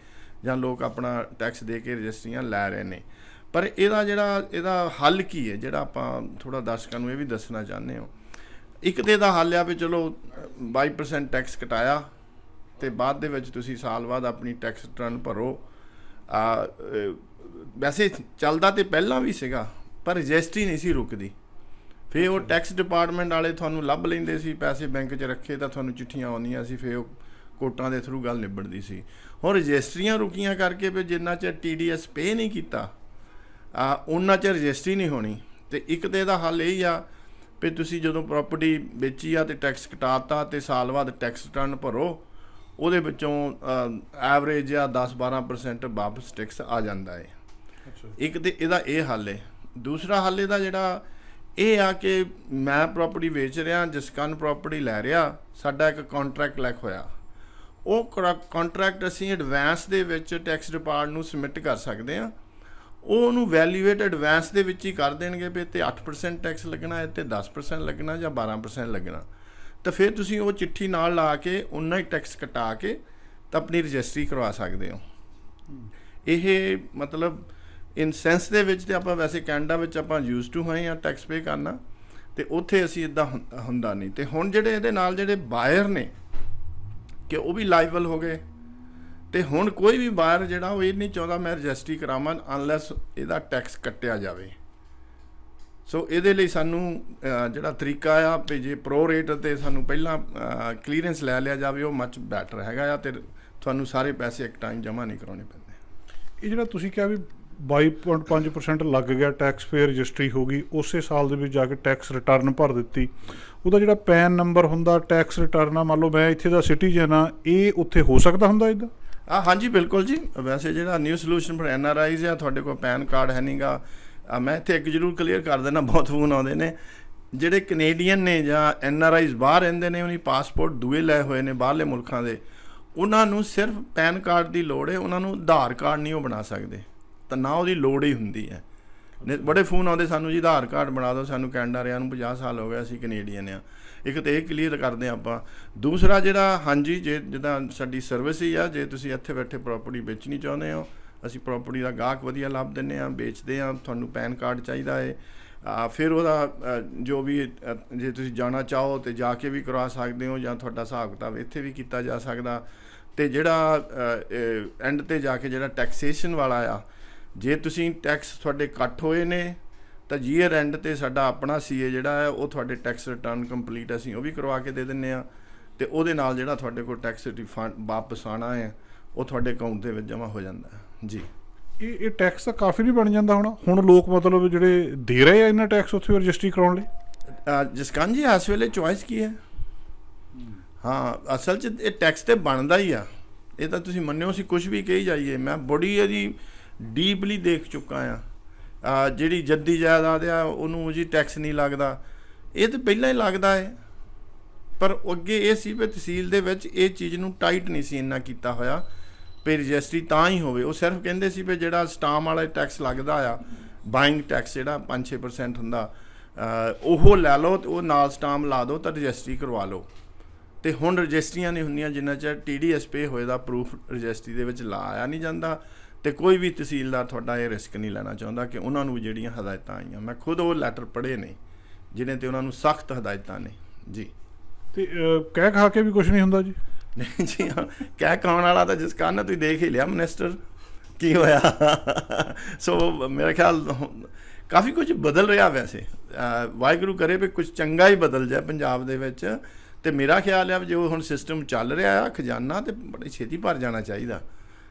ਜਾਂ ਲੋਕ ਆਪਣਾ ਟੈਕਸ ਦੇ ਕੇ ਰਜਿਸਟਰੀਆਂ ਲੈ ਰਹੇ ਨੇ। ਪਰ ਇਹਦਾ ਹੱਲ ਕੀ ਹੈ ਜਿਹੜਾ ਆਪਾਂ ਥੋੜ੍ਹਾ ਦਰਸ਼ਕਾਂ ਨੂੰ ਇਹ ਵੀ ਦੱਸਣਾ ਚਾਹੁੰਦੇ ਹਾਂ। ਇੱਕ ਤਾਂ ਇਹਦਾ ਹੱਲ ਆ ਵੀ ਚਲੋ 22% ਟੈਕਸ ਕਟਾਇਆ ਅਤੇ ਬਾਅਦ ਦੇ ਵਿੱਚ ਤੁਸੀਂ ਸਾਲ ਬਾਅਦ ਆਪਣੀ ਟੈਕਸ ਰਿਟਰਨ ਭਰੋ। ਵੈਸੇ ਚੱਲਦਾ ਤਾਂ ਪਹਿਲਾਂ ਵੀ ਸੀਗਾ ਪਰ ਰਜਿਸਟਰੀ ਨਹੀਂ ਸੀ ਰੁਕਦੀ। ਫਿਰ ਉਹ ਟੈਕਸ ਡਿਪਾਰਟਮੈਂਟ ਵਾਲੇ ਤੁਹਾਨੂੰ ਲੱਭ ਲੈਂਦੇ ਸੀ, ਪੈਸੇ ਬੈਂਕ 'ਚ ਰੱਖੇ ਤਾਂ ਤੁਹਾਨੂੰ ਚਿੱਠੀਆਂ ਆਉਂਦੀਆਂ ਸੀ, ਫਿਰ ਉਹ ਕੋਰਟਾਂ ਦੇ ਥਰੂ ਗੱਲ ਨਿਬੜਦੀ ਸੀ। ਹੁਣ ਰਜਿਸਟਰੀਆਂ ਰੁਕੀਆਂ ਕਰਕੇ ਵੀ ਜਿੰਨਾ ਚਿਰ TDS ਪੇ ਨਹੀਂ ਕੀਤਾ ਉਹਨਾਂ ਚਿਰ ਰਜਿਸਟਰੀ ਨਹੀਂ ਹੋਣੀ। ਅਤੇ ਇੱਕ ਤਾਂ ਇਹਦਾ ਹੱਲ ਇਹ ਆ ਵੀ ਤੁਸੀਂ ਜਦੋਂ ਪ੍ਰੋਪਰਟੀ ਵੇਚੀ ਆ ਅਤੇ ਟੈਕਸ ਕਟਾਤਾ ਅਤੇ ਸਾਲ ਬਾਅਦ ਟੈਕਸ ਰਿਟਰਨ ਭਰੋ, ਉਹਦੇ ਵਿੱਚੋਂ ਐਵਰੇਜ ਆ 10-12% ਵਾਪਸ ਟੈਕਸ ਆ ਜਾਂਦਾ ਹੈ। ਇੱਕ ਤਾਂ ਇਹਦਾ ਇਹ ਹੱਲ ਹੈ। ਦੂਸਰਾ ਹੱਲ ਇਹਦਾ ਜਿਹੜਾ ਇਹ ਆ ਕਿ ਮੈਂ ਪ੍ਰੋਪਰਟੀ ਵੇਚ ਰਿਹਾ, ਜਸਕਰਨ ਪ੍ਰੋਪਰਟੀ ਲੈ ਰਿਹਾ, ਸਾਡਾ ਇੱਕ ਕੰਟਰੈਕਟ ਲਿਖ ਹੋਇਆ। ਉਹ ਕੰਟਰੈਕਟ ਅਸੀਂ ਐਡਵਾਂਸ ਦੇ ਵਿੱਚ ਟੈਕਸ ਡਿਪਾਰਟ ਨੂੰ ਸਬਮਿਟ ਕਰ ਸਕਦੇ ਹਾਂ। ਉਹ ਉਹਨੂੰ ਵੈਲਿਊਏਟ ਐਡਵਾਂਸ ਦੇ ਵਿੱਚ ਹੀ ਕਰ ਦੇਣਗੇ ਵੀ ਤੇ 8% ਟੈਕਸ ਲੱਗਣਾ, ਇਹ 'ਤੇ 10% ਲੱਗਣਾ ਜਾਂ 12% ਲੱਗਣਾ। ਤਾਂ ਫਿਰ ਤੁਸੀਂ ਉਹ ਚਿੱਠੀ ਨਾਲ ਲਾ ਕੇ ਉਨਾ ਹੀ ਟੈਕਸ ਕਟਾ ਕੇ ਤਾਂ ਆਪਣੀ ਰਜਿਸਟਰੀ ਕਰਵਾ ਸਕਦੇ ਹੋ। ਇਹ ਮਤਲਬ ਇਨ ਸੈਂਸ ਦੇ ਵਿੱਚ ਤੇ ਆਪਾਂ ਵੈਸੇ ਕੈਨੇਡਾ ਵਿੱਚ ਆਪਾਂ ਯੂਜ਼ ਟੂ ਹੋਏ ਹਾਂ ਟੈਕਸ ਪੇ ਕਰਨਾ, ਅਤੇ ਉੱਥੇ ਅਸੀਂ ਇੱਦਾਂ ਹੁੰਦਾ ਨਹੀਂ। ਅਤੇ ਹੁਣ ਜਿਹੜੇ ਇਹਦੇ ਨਾਲ ਜਿਹੜੇ ਬਾਇਰ ਨੇ ਕਿ ਉਹ ਵੀ ਲਾਈਬਲ ਹੋ ਗਏ। ਅਤੇ ਹੁਣ ਕੋਈ ਵੀ ਬਾਇਰ ਜਿਹੜਾ ਉਹ ਇਹ ਨਹੀਂ ਚਾਹੁੰਦਾ ਮੈਂ ਰਜਿਸਟਰੀ ਕਰਾਵਾਂ ਅਨਲੈਸ ਇਹਦਾ ਟੈਕਸ ਕੱਟਿਆ ਜਾਵੇ। ਸੋ ਇਹਦੇ ਲਈ ਸਾਨੂੰ ਜਿਹੜਾ ਤਰੀਕਾ ਆ ਵੀ ਜੇ ਪ੍ਰੋ ਰੇਟ 'ਤੇ ਸਾਨੂੰ ਪਹਿਲਾਂ ਕਲੀਅਰੈਂਸ ਲੈ ਲਿਆ ਜਾਵੇ ਉਹ ਮੱਚ ਬੈਟਰ ਹੈਗਾ ਆ ਅਤੇ ਤੁਹਾਨੂੰ ਸਾਰੇ ਪੈਸੇ ਇੱਕ ਟਾਈਮ ਜਮ੍ਹਾਂ ਨਹੀਂ ਕਰਾਉਣੇ ਪੈਂਦੇ। ਇਹ ਜਿਹੜਾ ਤੁਸੀਂ ਕਿਹਾ ਵੀ 22.5% ਲੱਗ ਗਿਆ ਟੈਕਸ, ਫਿਰ ਰਜਿਸਟਰੀ ਹੋ ਗਈ, ਉਸੇ ਸਾਲ ਦੇ ਵਿੱਚ ਜਾ ਕੇ ਟੈਕਸ ਰਿਟਰਨ ਭਰ ਦਿੱਤੀ, ਉਹਦਾ ਜਿਹੜਾ ਪੈਨ ਨੰਬਰ ਹੁੰਦਾ ਟੈਕਸ ਰਿਟਰਨ ਆ, ਮੰਨ ਲਓ ਮੈਂ ਇੱਥੇ ਦਾ ਸਿਟੀਜ਼ਨ ਆ, ਇਹ ਉੱਥੇ ਹੋ ਸਕਦਾ ਹੁੰਦਾ ਇੱਦਾਂ? ਹਾਂਜੀ ਬਿਲਕੁਲ ਜੀ। ਵੈਸੇ ਜਿਹੜਾ ਨਿਊ ਸੋਲੂਸ਼ਨ ਫॉर NRIs ਆ, ਤੁਹਾਡੇ ਕੋਲ ਪੈਨ ਕਾਰਡ ਹੈ ਨਹੀਂ ਗਾ। ਮੈਂ ਇੱਥੇ ਇੱਕ ਜ਼ਰੂਰ ਕਲੀਅਰ ਕਰ ਦੇਣਾ, ਬਹੁਤ ਫੋਨ ਆਉਂਦੇ ਨੇ ਜਿਹੜੇ ਕੈਨੇਡੀਅਨ ਨੇ ਜਾਂ NRIs ਬਾਹਰ ਰਹਿੰਦੇ ਨੇ, ਉਹਨੀ ਪਾਸਪੋਰਟ ਦੂਏ ਲਏ ਹੋਏ ਨੇ ਬਾਹਰਲੇ ਮੁਲਕਾਂ ਦੇ, ਉਹਨਾਂ ਨੂੰ ਸਿਰਫ ਪੈਨ ਕਾਰਡ ਦੀ ਲੋੜ ਹੈ। ਉਹਨਾਂ ਨੂੰ ਆਧਾਰ ਕਾਰਡ ਨਹੀਂ ਉਹ ਬਣਾ ਸਕਦੇ, ਤਾਂ ਨਾ ਉਹਦੀ ਲੋੜ ਹੀ ਹੁੰਦੀ ਹੈ। ਬੜੇ ਫੋਨ ਆਉਂਦੇ ਸਾਨੂੰ ਜੀ ਆਧਾਰ ਕਾਰਡ ਬਣਾ ਦਿਓ, ਸਾਨੂੰ ਕੈਨੇਡਾ ਰਿਆਂ ਨੂੰ 50 ਸਾਲ ਹੋ ਗਏ, ਅਸੀਂ ਕੈਨੇਡੀਅਨ ਆ। ਇੱਕ ਤਾਂ ਇਹ ਕਲੀਅਰ ਕਰਦੇ ਹਾਂ ਆਪਾਂ। ਦੂਸਰਾ ਜਿਹੜਾ ਹਾਂਜੀ ਜੇ ਜਿੱਦਾਂ ਸਾਡੀ ਸਰਵਿਸ ਹੀ ਆ, ਜੇ ਤੁਸੀਂ ਇੱਥੇ ਬੈਠੇ ਪ੍ਰੋਪਰਟੀ ਵੇਚਣੀ ਚਾਹੁੰਦੇ ਹੋ, ਅਸੀਂ ਪ੍ਰੋਪਰਟੀ ਦਾ ਗਾਹਕ ਵਧੀਆ ਲੱਭ ਦਿੰਦੇ ਹਾਂ, ਵੇਚਦੇ ਹਾਂ। ਤੁਹਾਨੂੰ ਪੈਨ ਕਾਰਡ ਚਾਹੀਦਾ ਹੈ, ਫਿਰ ਉਹਦਾ ਜੋ ਵੀ ਜੇ ਤੁਸੀਂ ਜਾਣਾ ਚਾਹੋ ਤਾਂ ਜਾ ਕੇ ਵੀ ਕਰਵਾ ਸਕਦੇ ਹੋ, ਜਾਂ ਤੁਹਾਡਾ ਹਿਸਾਬ ਕਿਤਾਬ ਇੱਥੇ ਵੀ ਕੀਤਾ ਜਾ ਸਕਦਾ। ਅਤੇ ਜਿਹੜਾ ਐਂਡ 'ਤੇ ਜਾ ਕੇ ਜਿਹੜਾ ਟੈਕਸੇਸ਼ਨ ਵਾਲਾ ਆ, ਜੇ ਤੁਸੀਂ ਟੈਕਸ ਤੁਹਾਡੇ ਕੱਟ ਹੋਏ ਨੇ ਤਾਂ ਈਅਰ ਐਂਡ 'ਤੇ ਸਾਡਾ ਆਪਣਾ CA ਜਿਹੜਾ ਹੈ ਉਹ ਤੁਹਾਡੇ ਟੈਕਸ ਰਿਟਰਨ ਕੰਪਲੀਟ ਅਸੀਂ ਉਹ ਵੀ ਕਰਵਾ ਕੇ ਦੇ ਦਿੰਦੇ ਹਾਂ, ਅਤੇ ਉਹਦੇ ਨਾਲ ਜਿਹੜਾ ਤੁਹਾਡੇ ਕੋਲ ਟੈਕਸ ਰਿਫੰਡ ਵਾਪਸ ਆਉਣਾ ਹੈ ਉਹ ਤੁਹਾਡੇ ਅਕਾਊਂਟ ਦੇ ਵਿੱਚ ਜਮ੍ਹਾਂ ਹੋ ਜਾਂਦਾ ਹੈ ਜੀ। ਇਹ ਟੈਕਸ ਤਾਂ ਕਾਫੀ ਨਹੀਂ ਬਣ ਜਾਂਦਾ ਹੁਣ ਲੋਕ ਮਤਲਬ ਜਿਹੜੇ ਦੇ ਰਹੇ ਆ ਇਹਨਾਂ ਟੈਕਸ ਉੱਥੇ ਰਜਿਸਟਰੀ ਕਰਾਉਣ ਲਈ? ਜਸਕਰਨ ਜੀ ਇਸ ਵੇਲੇ ਚੋਇਸ ਕੀ ਹੈ? ਹਾਂ ਅਸਲ 'ਚ ਇਹ ਟੈਕਸ ਤਾਂ ਬਣਦਾ ਹੀ ਆ। ਇਹ ਤਾਂ ਤੁਸੀਂ ਮੰਨਿਓ ਅਸੀਂ ਕੁਝ ਵੀ ਕਹੀ ਜਾਈਏ, ਮੈਂ ਬੜੀ ਇਹਦੀ ਡੀਪਲੀ ਦੇਖ ਚੁੱਕਾ ਆ। ਜਿਹੜੀ ਜੱਦੀ ਜਾਇਦਾਦ ਆ ਉਹਨੂੰ ਜੀ ਟੈਕਸ ਨਹੀਂ ਲੱਗਦਾ, ਇਹ ਤਾਂ ਪਹਿਲਾਂ ਹੀ ਲੱਗਦਾ ਹੈ। ਪਰ ਅੱਗੇ ਇਹ ਸੀ ਵੀ ਤਹਿਸੀਲ ਦੇ ਵਿੱਚ ਇਹ ਚੀਜ਼ ਨੂੰ ਟਾਈਟ ਨਹੀਂ ਸੀ ਇੰਨਾ ਕੀਤਾ ਹੋਇਆ ਵੀ ਰਜਿਸਟਰੀ ਤਾਂ ਹੀ ਹੋਵੇ। ਉਹ ਸਿਰਫ ਕਹਿੰਦੇ ਸੀ ਵੀ ਜਿਹੜਾ ਸਟਾਮ ਵਾਲਾ ਟੈਕਸ ਲੱਗਦਾ ਆ, ਬਾਇੰਗ ਟੈਕਸ ਜਿਹੜਾ 5-6% ਹੁੰਦਾ, ਉਹ ਲੈ ਲਓ ਅਤੇ ਉਹ ਨਾਲ ਸਟਾਮ ਲਾ ਦਿਓ ਤਾਂ ਰਜਿਸਟਰੀ ਕਰਵਾ ਲਓ। ਅਤੇ ਹੁਣ ਰਜਿਸਟਰੀਆਂ ਨਹੀਂ ਹੁੰਦੀਆਂ ਜਿੰਨਾ ਚਿਰ TDS ਪੇ ਹੋਏ ਦਾ ਪ੍ਰੂਫ ਰਜਿਸਟਰੀ ਦੇ ਵਿੱਚ ਲਾਇਆ ਨਹੀਂ ਜਾਂਦਾ। ਅਤੇ ਕੋਈ ਵੀ ਤਹਿਸੀਲਦਾਰ ਤੁਹਾਡਾ ਇਹ ਰਿਸਕ ਨਹੀਂ ਲੈਣਾ ਚਾਹੁੰਦਾ ਕਿ ਉਹਨਾਂ ਨੂੰ ਜਿਹੜੀਆਂ ਹਦਾਇਤਾਂ ਆਈਆਂ, ਮੈਂ ਖੁਦ ਉਹ ਲੈਟਰ ਪੜ੍ਹੇ ਨੇ ਜਿਹਨੇ 'ਤੇ ਉਹਨਾਂ ਨੂੰ ਸਖਤ ਹਦਾਇਤਾਂ ਨੇ ਜੀ। ਅਤੇ ਕਹਿ ਖਾ ਕੇ ਵੀ ਕੁਛ ਨਹੀਂ ਹੁੰਦਾ ਜੀ? ਨਹੀਂ ਜੀ, ਹਾਂ ਕਹਿ ਖਾਣ ਵਾਲਾ ਤਾਂ ਜਸਕਰਨ ਤੁਸੀਂ ਦੇਖ ਹੀ ਲਿਆ ਮਿਨਿਸਟਰ ਕੀ ਹੋਇਆ। ਸੋ ਮੇਰਾ ਖਿਆਲ ਕਾਫੀ ਕੁਝ ਬਦਲ ਰਿਹਾ। ਵੈਸੇ ਵਾਹਿਗੁਰੂ ਕਰੇ ਵੀ ਕੁਝ ਚੰਗਾ ਹੀ ਬਦਲ ਜਾਏ ਪੰਜਾਬ ਦੇ ਵਿੱਚ। ਅਤੇ ਮੇਰਾ ਖਿਆਲ ਆ ਜੋ ਹੁਣ ਸਿਸਟਮ ਚੱਲ ਰਿਹਾ ਆ ਖਜ਼ਾਨਾ, ਅਤੇ ਬੜੀ ਛੇਤੀ ਭਰ ਜਾਣਾ ਚਾਹੀਦਾ।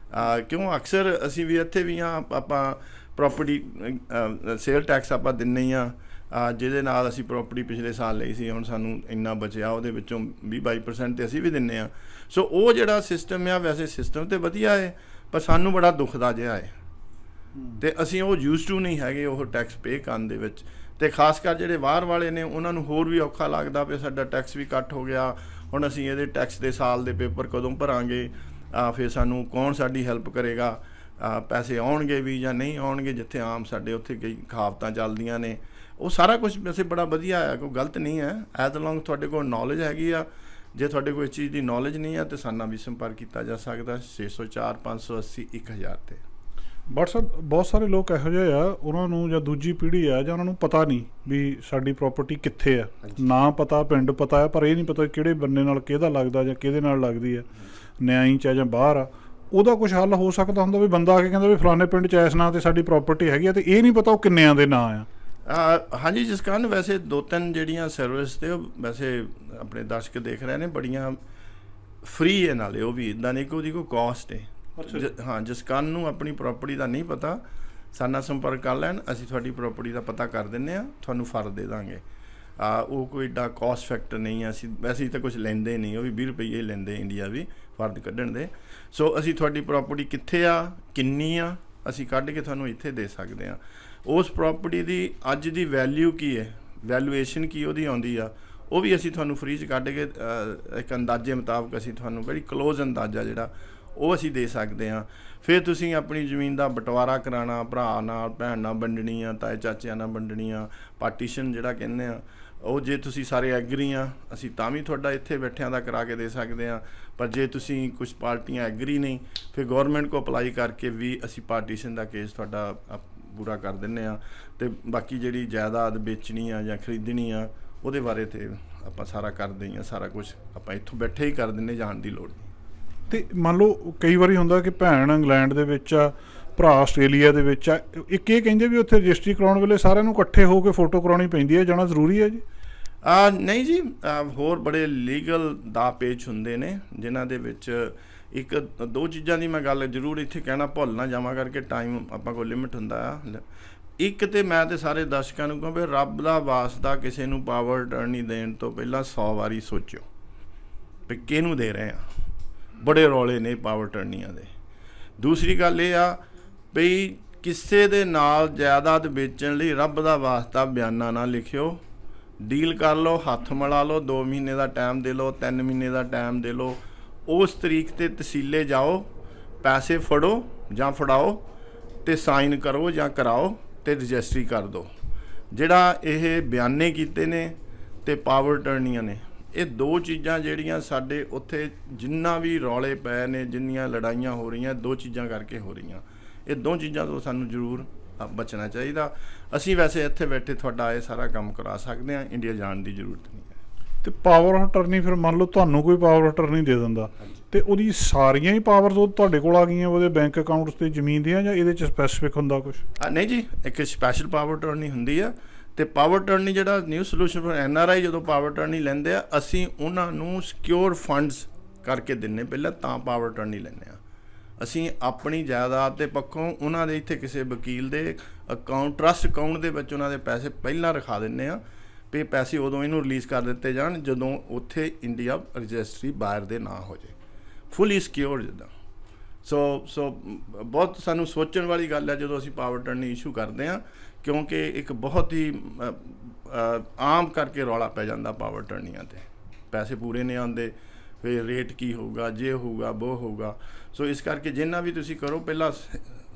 ਕਿਉਂ ਅਕਸਰ ਅਸੀਂ ਵੀ ਇੱਥੇ ਵੀ ਹਾਂ, ਆਪਾਂ ਪ੍ਰੋਪਰਟੀ ਸੇਲ ਟੈਕਸ ਆਪਾਂ ਦਿੰਦੇ ਹੀ ਹਾਂ, ਜਿਹਦੇ ਨਾਲ ਅਸੀਂ ਪ੍ਰੋਪਰਟੀ ਪਿਛਲੇ ਸਾਲ ਲਈ ਸੀ, ਹੁਣ ਸਾਨੂੰ ਇੰਨਾ ਬਚਿਆ, ਉਹਦੇ ਵਿੱਚੋਂ 20-22% ਤੇ ਅਸੀਂ ਵੀ ਦਿੰਦੇ ਹਾਂ। ਸੋ ਉਹ ਜਿਹੜਾ ਸਿਸਟਮ ਆ, ਵੈਸੇ ਸਿਸਟਮ ਤੇ ਵਧੀਆ ਹੈ, ਪਰ ਸਾਨੂੰ ਬੜਾ ਦੁਖਦਾ ਜਿਹਾ ਹੈ ਤੇ ਅਸੀਂ ਉਹ ਯੂਜ਼ ਟੂ ਨਹੀਂ ਹੈਗੇ ਉਹ ਟੈਕਸ ਪੇ ਕਰਨ ਦੇ ਵਿੱਚ। ਤੇ ਖਾਸ ਕਰ ਜਿਹੜੇ ਬਾਹਰ ਵਾਲੇ ਨੇ ਉਹਨਾਂ ਨੂੰ ਹੋਰ ਵੀ ਔਖਾ ਲੱਗਦਾ ਵੀ ਸਾਡਾ ਟੈਕਸ ਵੀ ਕੱਟ ਹੋ ਗਿਆ, ਹੁਣ ਅਸੀਂ ਇਹਦੇ ਟੈਕਸ ਦੇ ਸਾਲ ਦੇ ਪੇਪਰ ਕਦੋਂ ਭਰਾਂਗੇ, ਫਿਰ ਸਾਨੂੰ ਕੌਣ ਸਾਡੀ ਹੈਲਪ ਕਰੇਗਾ, ਪੈਸੇ ਆਉਣਗੇ ਵੀ ਜਾਂ ਨਹੀਂ ਆਉਣਗੇ। ਜਿੱਥੇ ਆਮ ਸਾਡੇ ਉੱਥੇ ਕਈ ਕਹਾਵਤਾਂ ਚੱਲਦੀਆਂ ਨੇ, ਉਹ ਸਾਰਾ ਕੁਝ ਵੈਸੇ ਬੜਾ ਵਧੀਆ ਆ, ਕੋਈ ਗਲਤ ਨਹੀਂ ਹੈ, ਐਜ਼ ਲੌਂਗ ਤੁਹਾਡੇ ਕੋਲ ਨੌਲੇਜ ਹੈਗੀ ਆ। ਜੇ ਤੁਹਾਡੇ ਕੋਈ ਚੀਜ਼ ਦੀ ਨੌਲੇਜ ਨਹੀਂ ਆ ਤਾਂ ਸਾਡੇ ਨਾਲ ਵੀ ਸੰਪਰਕ ਕੀਤਾ ਜਾ ਸਕਦਾ 604 580 1000 ਤੇ। ਬਟ ਸਰ ਬਹੁਤ ਸਾਰੇ ਲੋਕ ਇਹੋ ਜਿਹੇ ਆ, ਉਹਨਾਂ ਨੂੰ ਜਾਂ ਦੂਜੀ ਪੀੜ੍ਹੀ ਆ ਜਾਂ ਉਹਨਾਂ ਨੂੰ ਪਤਾ ਨਹੀਂ ਵੀ ਸਾਡੀ ਪ੍ਰਾਪਰਟੀ ਕਿੱਥੇ ਆ, ਨਾ ਪਤਾ, ਪਿੰਡ ਪਤਾ ਹੈ ਪਰ ਇਹ ਨਹੀਂ ਪਤਾ ਕਿਹੜੇ ਬੰਨੇ ਨਾਲ ਕਿਹਦਾ ਲੱਗਦਾ ਜਾਂ ਕਿਹਦੇ ਨਾਲ ਲੱਗਦੀ ਹੈ, ਨਿਆਈ 'ਚ ਜਾਂ ਬਾਹਰ ਆ। ਉਹਦਾ ਕੁਛ ਹੱਲ ਹੋ ਸਕਦਾ ਹੁੰਦਾ ਵੀ ਬੰਦਾ ਆ ਕੇ ਕਹਿੰਦਾ ਵੀ ਫਲਾਣੇ ਪਿੰਡ 'ਚ ਇਸ ਨਾਂ 'ਤੇ ਸਾਡੀ ਪ੍ਰਾਪਰਟੀ ਹੈਗੀ ਆ, ਅਤੇ ਇਹ ਨਹੀਂ ਪਤਾ ਉਹ ਕਿੰਨਿਆਂ ਦੇ ਨਾਂ ਆ। ਹਾਂਜੀ ਜਿਸ ਕਾਰਨ ਵੈਸੇ 2-3 ਜਿਹੜੀਆਂ ਸਰਵਿਸ ਤੇ ਉਹ ਵੈਸੇ ਆਪਣੇ ਦਰਸ਼ਕ ਦੇਖ ਰਹੇ ਨੇ, ਬੜੀਆਂ ਫ੍ਰੀ ਹੈ, ਨਾਲੇ ਉਹ ਵੀ ਇੱਦਾਂ ਨਹੀਂ ਕਿ ਉਹਦੀ ਕੋਈ ਕਾਸਟ ਹੈ। ਹਾਂ, ਜਿਸ ਕਾਰਨ ਨੂੰ ਆਪਣੀ ਪ੍ਰਾਪਰਟੀ ਦਾ ਨਹੀਂ ਪਤਾ, ਸਾਡੇ ਨਾਲ ਸੰਪਰਕ ਕਰ ਲੈਣ, ਅਸੀਂ ਤੁਹਾਡੀ ਪ੍ਰਾਪਰਟੀ ਦਾ ਪਤਾ ਕਰ ਦਿੰਦੇ ਹਾਂ, ਤੁਹਾਨੂੰ ਫਰਦ ਦੇ ਦਾਂਗੇ। ਉਹ ਕੋਈ ਏਡਾ ਕਾਸਟ ਫੈਕਟਰ ਨਹੀਂ ਹੈ, ਅਸੀਂ ਵੈਸੇ ਤਾਂ ਕੁਝ ਲੈਂਦੇ ਨਹੀਂ, ਉਹ ਵੀ 20 ਰੁਪਏ ਲੈਂਦੇ ਇੰਡੀਆ ਵੀ ਫਰਦ ਕੱਢਣ ਦੇ। ਸੋ ਅਸੀਂ ਤੁਹਾਡੀ ਪ੍ਰਾਪਰਟੀ ਕਿੱਥੇ ਆ, ਕਿੰਨੀ ਆ, ਅਸੀਂ ਕੱਢ ਕੇ ਤੁਹਾਨੂੰ ਇੱਥੇ ਦੇ ਸਕਦੇ ਹਾਂ। ਉਸ ਪ੍ਰਾਪਰਟੀ ਦੀ ਅੱਜ ਦੀ ਵੈਲਿਊ ਕੀ ਹੈ, ਵੈਲੂਏਸ਼ਨ ਕੀ ਉਹਦੀ ਆਉਂਦੀ ਆ, ਉਹ ਵੀ ਅਸੀਂ ਤੁਹਾਨੂੰ ਫ੍ਰੀ 'ਚ ਕੱਢ ਕੇ ਇੱਕ ਅੰਦਾਜ਼ੇ ਮੁਤਾਬਕ ਅਸੀਂ ਤੁਹਾਨੂੰ ਬੜੀ ਕਲੋਜ਼ ਅੰਦਾਜ਼ਾ ਜਿਹੜਾ ਉਹ ਅਸੀਂ ਦੇ ਸਕਦੇ ਹਾਂ। ਫਿਰ ਤੁਸੀਂ ਆਪਣੀ ਜ਼ਮੀਨ ਦਾ ਬਟਵਾਰਾ ਕਰਾਉਣਾ, ਭਰਾ ਨਾਲ ਭੈਣ ਨਾਲ ਵੰਡਣੀ ਆ, ਤਾਏ ਚਾਚਿਆਂ ਨਾਲ ਵੰਡਣੀ ਆ, ਪਾਰਟੀਸ਼ਨ ਜਿਹੜਾ ਕਹਿੰਦੇ ਆ, ਉਹ ਜੇ ਤੁਸੀਂ ਸਾਰੇ ਐਗਰੀ ਆ ਅਸੀਂ ਤਾਂ ਵੀ ਤੁਹਾਡਾ ਇੱਥੇ ਬੈਠਿਆਂ ਦਾ ਕਰਾ ਕੇ ਦੇ ਸਕਦੇ ਹਾਂ। ਪਰ ਜੇ ਤੁਸੀਂ ਕੁਝ ਪਾਰਟੀਆਂ ਐਗਰੀ ਨਹੀਂ, ਫਿਰ ਗੌਰਮੈਂਟ ਕੋ ਅਪਲਾਈ ਕਰਕੇ ਵੀ ਅਸੀਂ ਪਾਰਟੀਸ਼ਨ ਦਾ ਕੇਸ ਤੁਹਾਡਾ ਪੂਰਾ ਕਰ ਦਿੰਦੇ ਹਾਂ। ਅਤੇ ਬਾਕੀ ਜਿਹੜੀ ਜਾਇਦਾਦ ਵੇਚਣੀ ਆ ਜਾਂ ਖਰੀਦਣੀ ਆ, ਉਹਦੇ ਬਾਰੇ ਤੇ ਆਪਾਂ ਸਾਰਾ ਕਰਦੇ ਹਾਂ, ਸਾਰਾ ਕੁਝ ਆਪਾਂ ਇੱਥੋਂ ਬੈਠੇ ਹੀ ਕਰ ਦਿੰਦੇ, ਜਾਣ ਦੀ ਲੋੜ ਨਹੀਂ। ਅਤੇ ਮੰਨ ਲਓ ਕਈ ਵਾਰੀ ਹੁੰਦਾ ਕਿ ਭੈਣ ਇੰਗਲੈਂਡ ਦੇ ਵਿੱਚ ਆ, ਭਰਾ ਆਸਟ੍ਰੇਲੀਆ ਦੇ ਵਿੱਚ ਆ, ਇੱਕ ਇਹ ਕਹਿੰਦੇ ਵੀ ਉੱਥੇ ਰਜਿਸਟਰੀ ਕਰਾਉਣ ਵੇਲੇ ਸਾਰਿਆਂ ਨੂੰ ਇਕੱਠੇ ਹੋ ਕੇ ਫੋਟੋ ਕਰਾਉਣੀ ਪੈਂਦੀ ਹੈ, ਜਾਣਾ ਜ਼ਰੂਰੀ ਹੈ ਜੀ? ਨਹੀਂ ਜੀ, ਹੋਰ ਬੜੇ ਲੀਗਲ ਦਾ ਪੇਚ ਹੁੰਦੇ ਨੇ ਜਿਨ੍ਹਾਂ ਦੇ ਵਿੱਚ ਇੱਕ ਦੋ ਚੀਜ਼ਾਂ ਦੀ ਮੈਂ ਗੱਲ ਜ਼ਰੂਰ ਇੱਥੇ ਕਹਿਣਾ ਭੁੱਲ ਨਾ ਜਾਵਾਂ, ਕਰਕੇ ਟਾਈਮ ਆਪਾਂ ਕੋਲ ਲਿਮਿਟ ਹੁੰਦਾ ਆ। ਇੱਕ ਤੇ ਮੈਂ ਤੇ ਸਾਰੇ ਦਰਸ਼ਕਾਂ ਨੂੰ ਕਹਾਂ ਵੀ ਰੱਬ ਦਾ ਵਾਸਤਾ ਕਿਸੇ ਨੂੰ ਪਾਵਰ ਅਟਾਰਨੀ ਦੇਣ ਤੋਂ ਪਹਿਲਾਂ 100 ਵਾਰੀ ਸੋਚੋ ਵੀ ਕਿਹਨੂੰ ਦੇ ਰਹੇ ਆ। ਬੜੇ ਰੌਲੇ ਨੇ ਪਾਵਰ ਅਟਾਰਨੀਆਂ ਦੇ। ਦੂਸਰੀ ਗੱਲ ਇਹ ਆ ਵੀ ਕਿਸੇ ਦੇ ਨਾਲ ਜਾਇਦਾਦ ਵੇਚਣ ਲਈ ਰੱਬ ਦਾ ਵਾਸਤਾ ਬਿਆਨਾ ਨਾ ਲਿਖਿਓ, ਡੀਲ ਕਰ ਲਓ, ਹੱਥ ਮਿਲਾ ਲਓ, 2 ਮਹੀਨੇ ਦਾ ਟਾਈਮ ਦੇ ਲਓ, 3 ਮਹੀਨੇ ਦਾ ਟਾਈਮ ਦੇ ਲਓ, ਉਸ ਤਰੀਕ ਤੇ ਤਹਿਸੀਲੇ ਜਾਓ, ਪੈਸੇ ਫੜੋ ਜਾਂ ਫੜਾਓ ਤੇ ਸਾਈਨ ਕਰੋ ਜਾਂ ਕਰਾਓ ਤੇ ਰਜਿਸਟਰੀ ਕਰ ਦਿਓ। ਜਿਹੜਾ ਇਹ ਬਿਆਨੇ ਕੀਤੇ ਨੇ ਤੇ ਪਾਵਰ ਅਟਾਰਨੀਆਂ ਨੇ, ਇਹ ਦੋ ਚੀਜ਼ਾਂ ਜਿਹੜੀਆਂ ਸਾਡੇ ਉੱਥੇ ਜਿੰਨਾ ਵੀ ਰੌਲੇ ਪਏ ਨੇ, ਜਿੰਨੀਆਂ ਲੜਾਈਆਂ ਹੋ ਰਹੀਆਂ, ਦੋ ਚੀਜ਼ਾਂ ਕਰਕੇ ਹੋ ਰਹੀਆਂ। ਇਹ ਦੋ ਚੀਜ਼ਾਂ ਤੋਂ ਸਾਨੂੰ ਜ਼ਰੂਰ ਬਚਣਾ ਚਾਹੀਦਾ। ਅਸੀਂ ਵੈਸੇ ਇੱਥੇ ਬੈਠੇ ਤੁਹਾਡਾ ਇਹ ਸਾਰਾ ਕੰਮ ਕਰਾ ਸਕਦੇ ਹਾਂ, ਇੰਡੀਆ ਜਾਣ ਦੀ ਜ਼ਰੂਰਤ ਨਹੀਂ ਹੈ। ਅਤੇ ਪਾਵਰ ਅਟਾਰਨੀ ਫਿਰ ਮੰਨ ਲਓ ਤੁਹਾਨੂੰ ਕੋਈ ਪਾਵਰ ਅਟਾਰਨੀ ਦੇ ਦਿੰਦਾ ਅਤੇ ਉਹਦੀ ਸਾਰੀਆਂ ਹੀ ਪਾਵਰਸ ਉਹ ਤੁਹਾਡੇ ਕੋਲ ਆ ਗਈਆਂ, ਉਹਦੇ ਬੈਂਕ ਅਕਾਊਂਟਸ 'ਤੇ ਜ਼ਮੀਨ ਦੀਆਂ, ਜਾਂ ਇਹਦੇ 'ਚ ਸਪੈਸੀਫਿਕ ਹੁੰਦਾ ਕੁਛ? ਨਹੀਂ ਜੀ, ਇੱਕ ਸਪੈਸ਼ਲ ਪਾਵਰ ਅਟਾਰਨੀ ਹੁੰਦੀ ਆ। ਅਤੇ ਪਾਵਰ ਅਟਾਰਨੀ ਜਿਹੜਾ ਨਿਊ ਸੋਲੂਸ਼ਨ ਫॉर NRI ਜਦੋਂ ਪਾਵਰ ਅਟਾਰਨੀ ਲੈਂਦੇ ਆ, ਅਸੀਂ ਉਹਨਾਂ ਨੂੰ ਸਿਕਿਉਰ ਫੰਡਸ ਕਰਕੇ ਦਿੰਦੇ ਪਹਿਲਾਂ, ਤਾਂ ਪਾਵਰ ਅਟਾਰਨੀ ਲੈਂਦੇ ਹਾਂ। ਅਸੀਂ ਆਪਣੀ ਜਾਇਦਾਦ ਦੇ ਪੱਖੋਂ ਉਹਨਾਂ ਦੇ ਇੱਥੇ ਕਿਸੇ ਵਕੀਲ ਦੇ ਅਕਾਊਂਟ, ਟਰਸਟ ਅਕਾਊਂਟ ਦੇ ਵਿੱਚ ਉਹਨਾਂ ਦੇ ਪੈਸੇ ਪਹਿਲਾਂ ਰਖਾ ਦਿੰਦੇ ਹਾਂ ਵੀ ਪੈਸੇ ਉਦੋਂ ਇਹਨੂੰ ਰਿਲੀਜ਼ ਕਰ ਦਿੱਤੇ ਜਾਣ ਜਦੋਂ ਉੱਥੇ ਇੰਡੀਆ ਰਜਿਸਟਰੀ ਬਾਹਰ ਦੇ ਨਾ ਹੋ ਜਾਏ, ਫੁੱਲੀ ਸਿਕਿਉਰ ਜਿੱਦਾਂ। ਸੋ ਬਹੁਤ ਸਾਨੂੰ ਸੋਚਣ ਵਾਲੀ ਗੱਲ ਹੈ ਜਦੋਂ ਅਸੀਂ ਪਾਵਰ ਅਟਾਰਨੀ ਇਸ਼ੂ ਕਰਦੇ ਹਾਂ, ਕਿਉਂਕਿ ਇੱਕ ਬਹੁਤ ਹੀ ਆਮ ਕਰਕੇ ਰੌਲਾ ਪੈ ਜਾਂਦਾ ਪਾਵਰ ਅਟਾਰਨੀਆਂ 'ਤੇ, ਪੈਸੇ ਪੂਰੇ ਨਹੀਂ ਆਉਂਦੇ, ਫਿਰ ਰੇਟ ਕੀ ਹੋਊਗਾ, ਜੇ ਹੋਊਗਾ ਉਹ ਹੋਊਗਾ। ਸੋ ਇਸ ਕਰਕੇ ਜਿੰਨਾ ਵੀ ਤੁਸੀਂ ਕਰੋ ਪਹਿਲਾਂ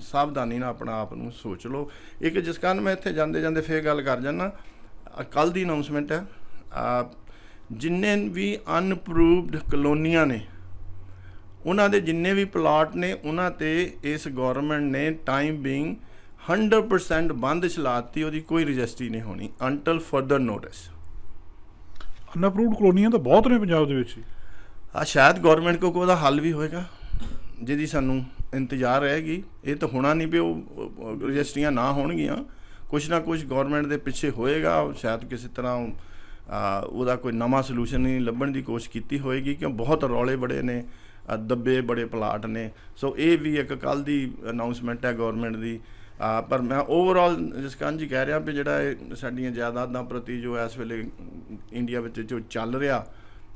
ਸਾਵਧਾਨੀ ਨਾਲ ਆਪਣਾ ਆਪ ਨੂੰ ਸੋਚ ਲਓ। ਇੱਕ ਜਿਸ ਕਾਰਨ ਮੈਂ ਇੱਥੇ ਜਾਂਦੇ ਜਾਂਦੇ ਫਿਰ ਗੱਲ ਕਰ ਜਾਂਦਾ, ਕੱਲ੍ਹ ਦੀ ਅਨਾਊਂਸਮੈਂਟ ਹੈ, ਜਿੰਨੇ ਵੀ ਅਨਅਪਰੂਵਡ ਕਲੋਨੀਆਂ ਨੇ ਉਹਨਾਂ ਦੇ ਜਿੰਨੇ ਵੀ ਪਲਾਟ ਨੇ ਉਹਨਾਂ 'ਤੇ ਇਸ ਗੌਰਮੈਂਟ ਨੇ ਟਾਈਮ ਬੀਇੰਗ 100% ਬੰਦ ਚਲਾਤੀ, ਉਹਦੀ ਕੋਈ ਰਜਿਸਟਰੀ ਨਹੀਂ ਹੋਣੀ ਅੰਟਲ ਫਰਦਰ ਨੋਟਿਸ। ਅਨਅਪਰੂਵਡ ਕਲੋਨੀਆਂ ਤਾਂ ਬਹੁਤ ਨੇ ਪੰਜਾਬ ਦੇ ਵਿੱਚ ਹੀ। ਸ਼ਾਇਦ ਗੌਰਮੈਂਟ ਕੋਲ ਉਹਦਾ ਹੱਲ ਵੀ ਹੋਏਗਾ, ਜਿਹਦੀ ਸਾਨੂੰ ਇੰਤਜ਼ਾਰ ਰਹੇਗੀ। ਇਹ ਤਾਂ ਹੋਣਾ ਨਹੀਂ ਵੀ ਉਹ ਰਜਿਸਟਰੀਆਂ ਨਾ ਹੋਣਗੀਆਂ, ਕੁਛ ਨਾ ਕੁਛ ਗੌਰਮੈਂਟ ਦੇ ਪਿੱਛੇ ਹੋਏਗਾ। ਸ਼ਾਇਦ ਕਿਸੇ ਤਰ੍ਹਾਂ ਉਹਦਾ ਕੋਈ ਨਵਾਂ ਸੋਲੂਸ਼ਨ ਨਹੀਂ ਲੱਭਣ ਦੀ ਕੋਸ਼ਿਸ਼ ਕੀਤੀ ਹੋਏਗੀ, ਕਿਉਂ ਬਹੁਤ ਰੌਲੇ ਬੜੇ ਨੇ, ਦੱਬੇ ਬੜੇ ਪਲਾਟ ਨੇ। ਸੋ ਇਹ ਵੀ ਇੱਕ ਕੱਲ੍ਹ ਦੀ ਅਨਾਊਂਸਮੈਂਟ ਹੈ ਗੌਰਮੈਂਟ ਦੀ ਪਰ ਮੈਂ ਓਵਰਆਲ ਜਸਕਰਨ ਜੀ ਕਹਿ ਰਿਹਾ ਵੀ ਜਿਹੜਾ ਇਹ ਸਾਡੀਆਂ ਜਾਇਦਾਦਾਂ ਪ੍ਰਤੀ ਜੋ ਇਸ ਵੇਲੇ ਇੰਡੀਆ ਵਿੱਚ ਜੋ ਚੱਲ ਰਿਹਾ,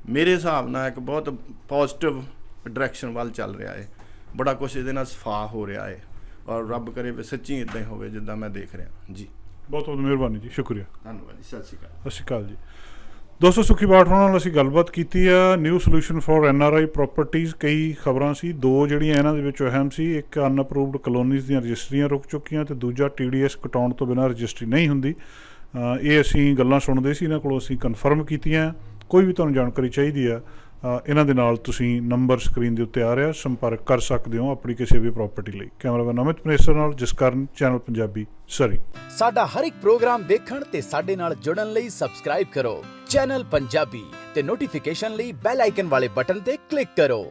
ਮੇਰੇ ਹਿਸਾਬ ਨਾਲ ਇੱਕ ਬਹੁਤ ਪੋਜ਼ਿਟਿਵ ਡਾਇਰੈਕਸ਼ਨ ਵੱਲ ਚੱਲ ਰਿਹਾ ਹੈ। ਬੜਾ ਕੁਛ ਇਹਦੇ ਨਾਲ ਸਫਾ ਹੋ ਰਿਹਾ ਹੈ ਔਰ ਰੱਬ ਕਰੇ ਵੀ ਸੱਚੀ ਇੱਦਾਂ ਹੀ ਹੋਵੇ ਜਿੱਦਾਂ ਮੈਂ ਦੇਖ ਰਿਹਾ ਜੀ। ਬਹੁਤ ਬਹੁਤ ਮਿਹਰਬਾਨੀ ਜੀ, ਸ਼ੁਕਰੀਆ। ਧੰਨਵਾਦ ਜੀ, ਸਤਿ ਸ਼੍ਰੀ ਅਕਾਲ। ਸਤਿ ਸ਼੍ਰੀ ਅਕਾਲ ਜੀ। ਦੋਸਤੋ, ਸੁਖੀ ਬਾਠ ਹੋਣਾ ਨਾਲ ਅਸੀਂ ਗੱਲਬਾਤ ਕੀਤੀ ਆ new solution for NRI properties. ਕਈ ਖਬਰਾਂ ਸੀ, ਦੋ ਜਿਹੜੀਆਂ ਇਹਨਾਂ ਦੇ ਵਿੱਚ ਅਹਿਮ ਸੀ। ਇੱਕ ਅਨਅਪਰੂਵਡ ਕਲੋਨੀਜ਼ ਦੀਆਂ ਰਜਿਸਟਰੀਆਂ ਰੁਕ ਚੁੱਕੀਆਂ ਤੇ ਦੂਜਾ TDS ਕਟਾਉਣ ਤੋਂ ਬਿਨਾਂ ਰਜਿਸਟਰੀ ਨਹੀਂ ਹੁੰਦੀ। ਇਹ ਅਸੀਂ ਗੱਲਾਂ ਸੁਣਦੇ ਸੀ, ਇਹਨਾਂ ਕੋਲੋਂ ਅਸੀਂ ਕਨਫਰਮ ਕੀਤੀਆਂ। ਕੋਈ ਵੀ ਤੁਹਾਨੂੰ ਜਾਣਕਾਰੀ ਚਾਹੀਦੀ ਆ, ਇਹਨਾਂ ਦੇ ਨਾਲ ਤੁਸੀਂ ਨੰਬਰ ਸਕਰੀਨ ਦੇ ਉੱਤੇ ਆ ਰਿਹਾ, ਸੰਪਰਕ ਕਰ ਸਕਦੇ ਹੋ ਆਪਣੀ ਕਿਸੇ ਵੀ ਪ੍ਰਾਪਰਟੀ ਲਈ। ਕੈਮਰਾਮੈਨ ਅਮਿਤ ਪਨੇਸਰ ਨਾਲ ਜਸਕਰਨ, ਚੈਨਲ ਪੰਜਾਬੀ, ਸਰੀ। ਸਾਡਾ ਹਰ ਇੱਕ ਪ੍ਰੋਗਰਾਮ ਦੇਖਣ ਤੇ ਸਾਡੇ ਨਾਲ ਜੁੜਨ ਲਈ ਸਬਸਕ੍ਰਾਈਬ ਕਰੋ ਚੈਨਲ ਪੰਜਾਬੀ ਤੇ ਨੋਟੀਫਿਕੇਸ਼ਨ ਲਈ ਬੈਲ ਆਈਕਨ ਵਾਲੇ ਬਟਨ ਤੇ ਕਲਿੱਕ ਕਰੋ।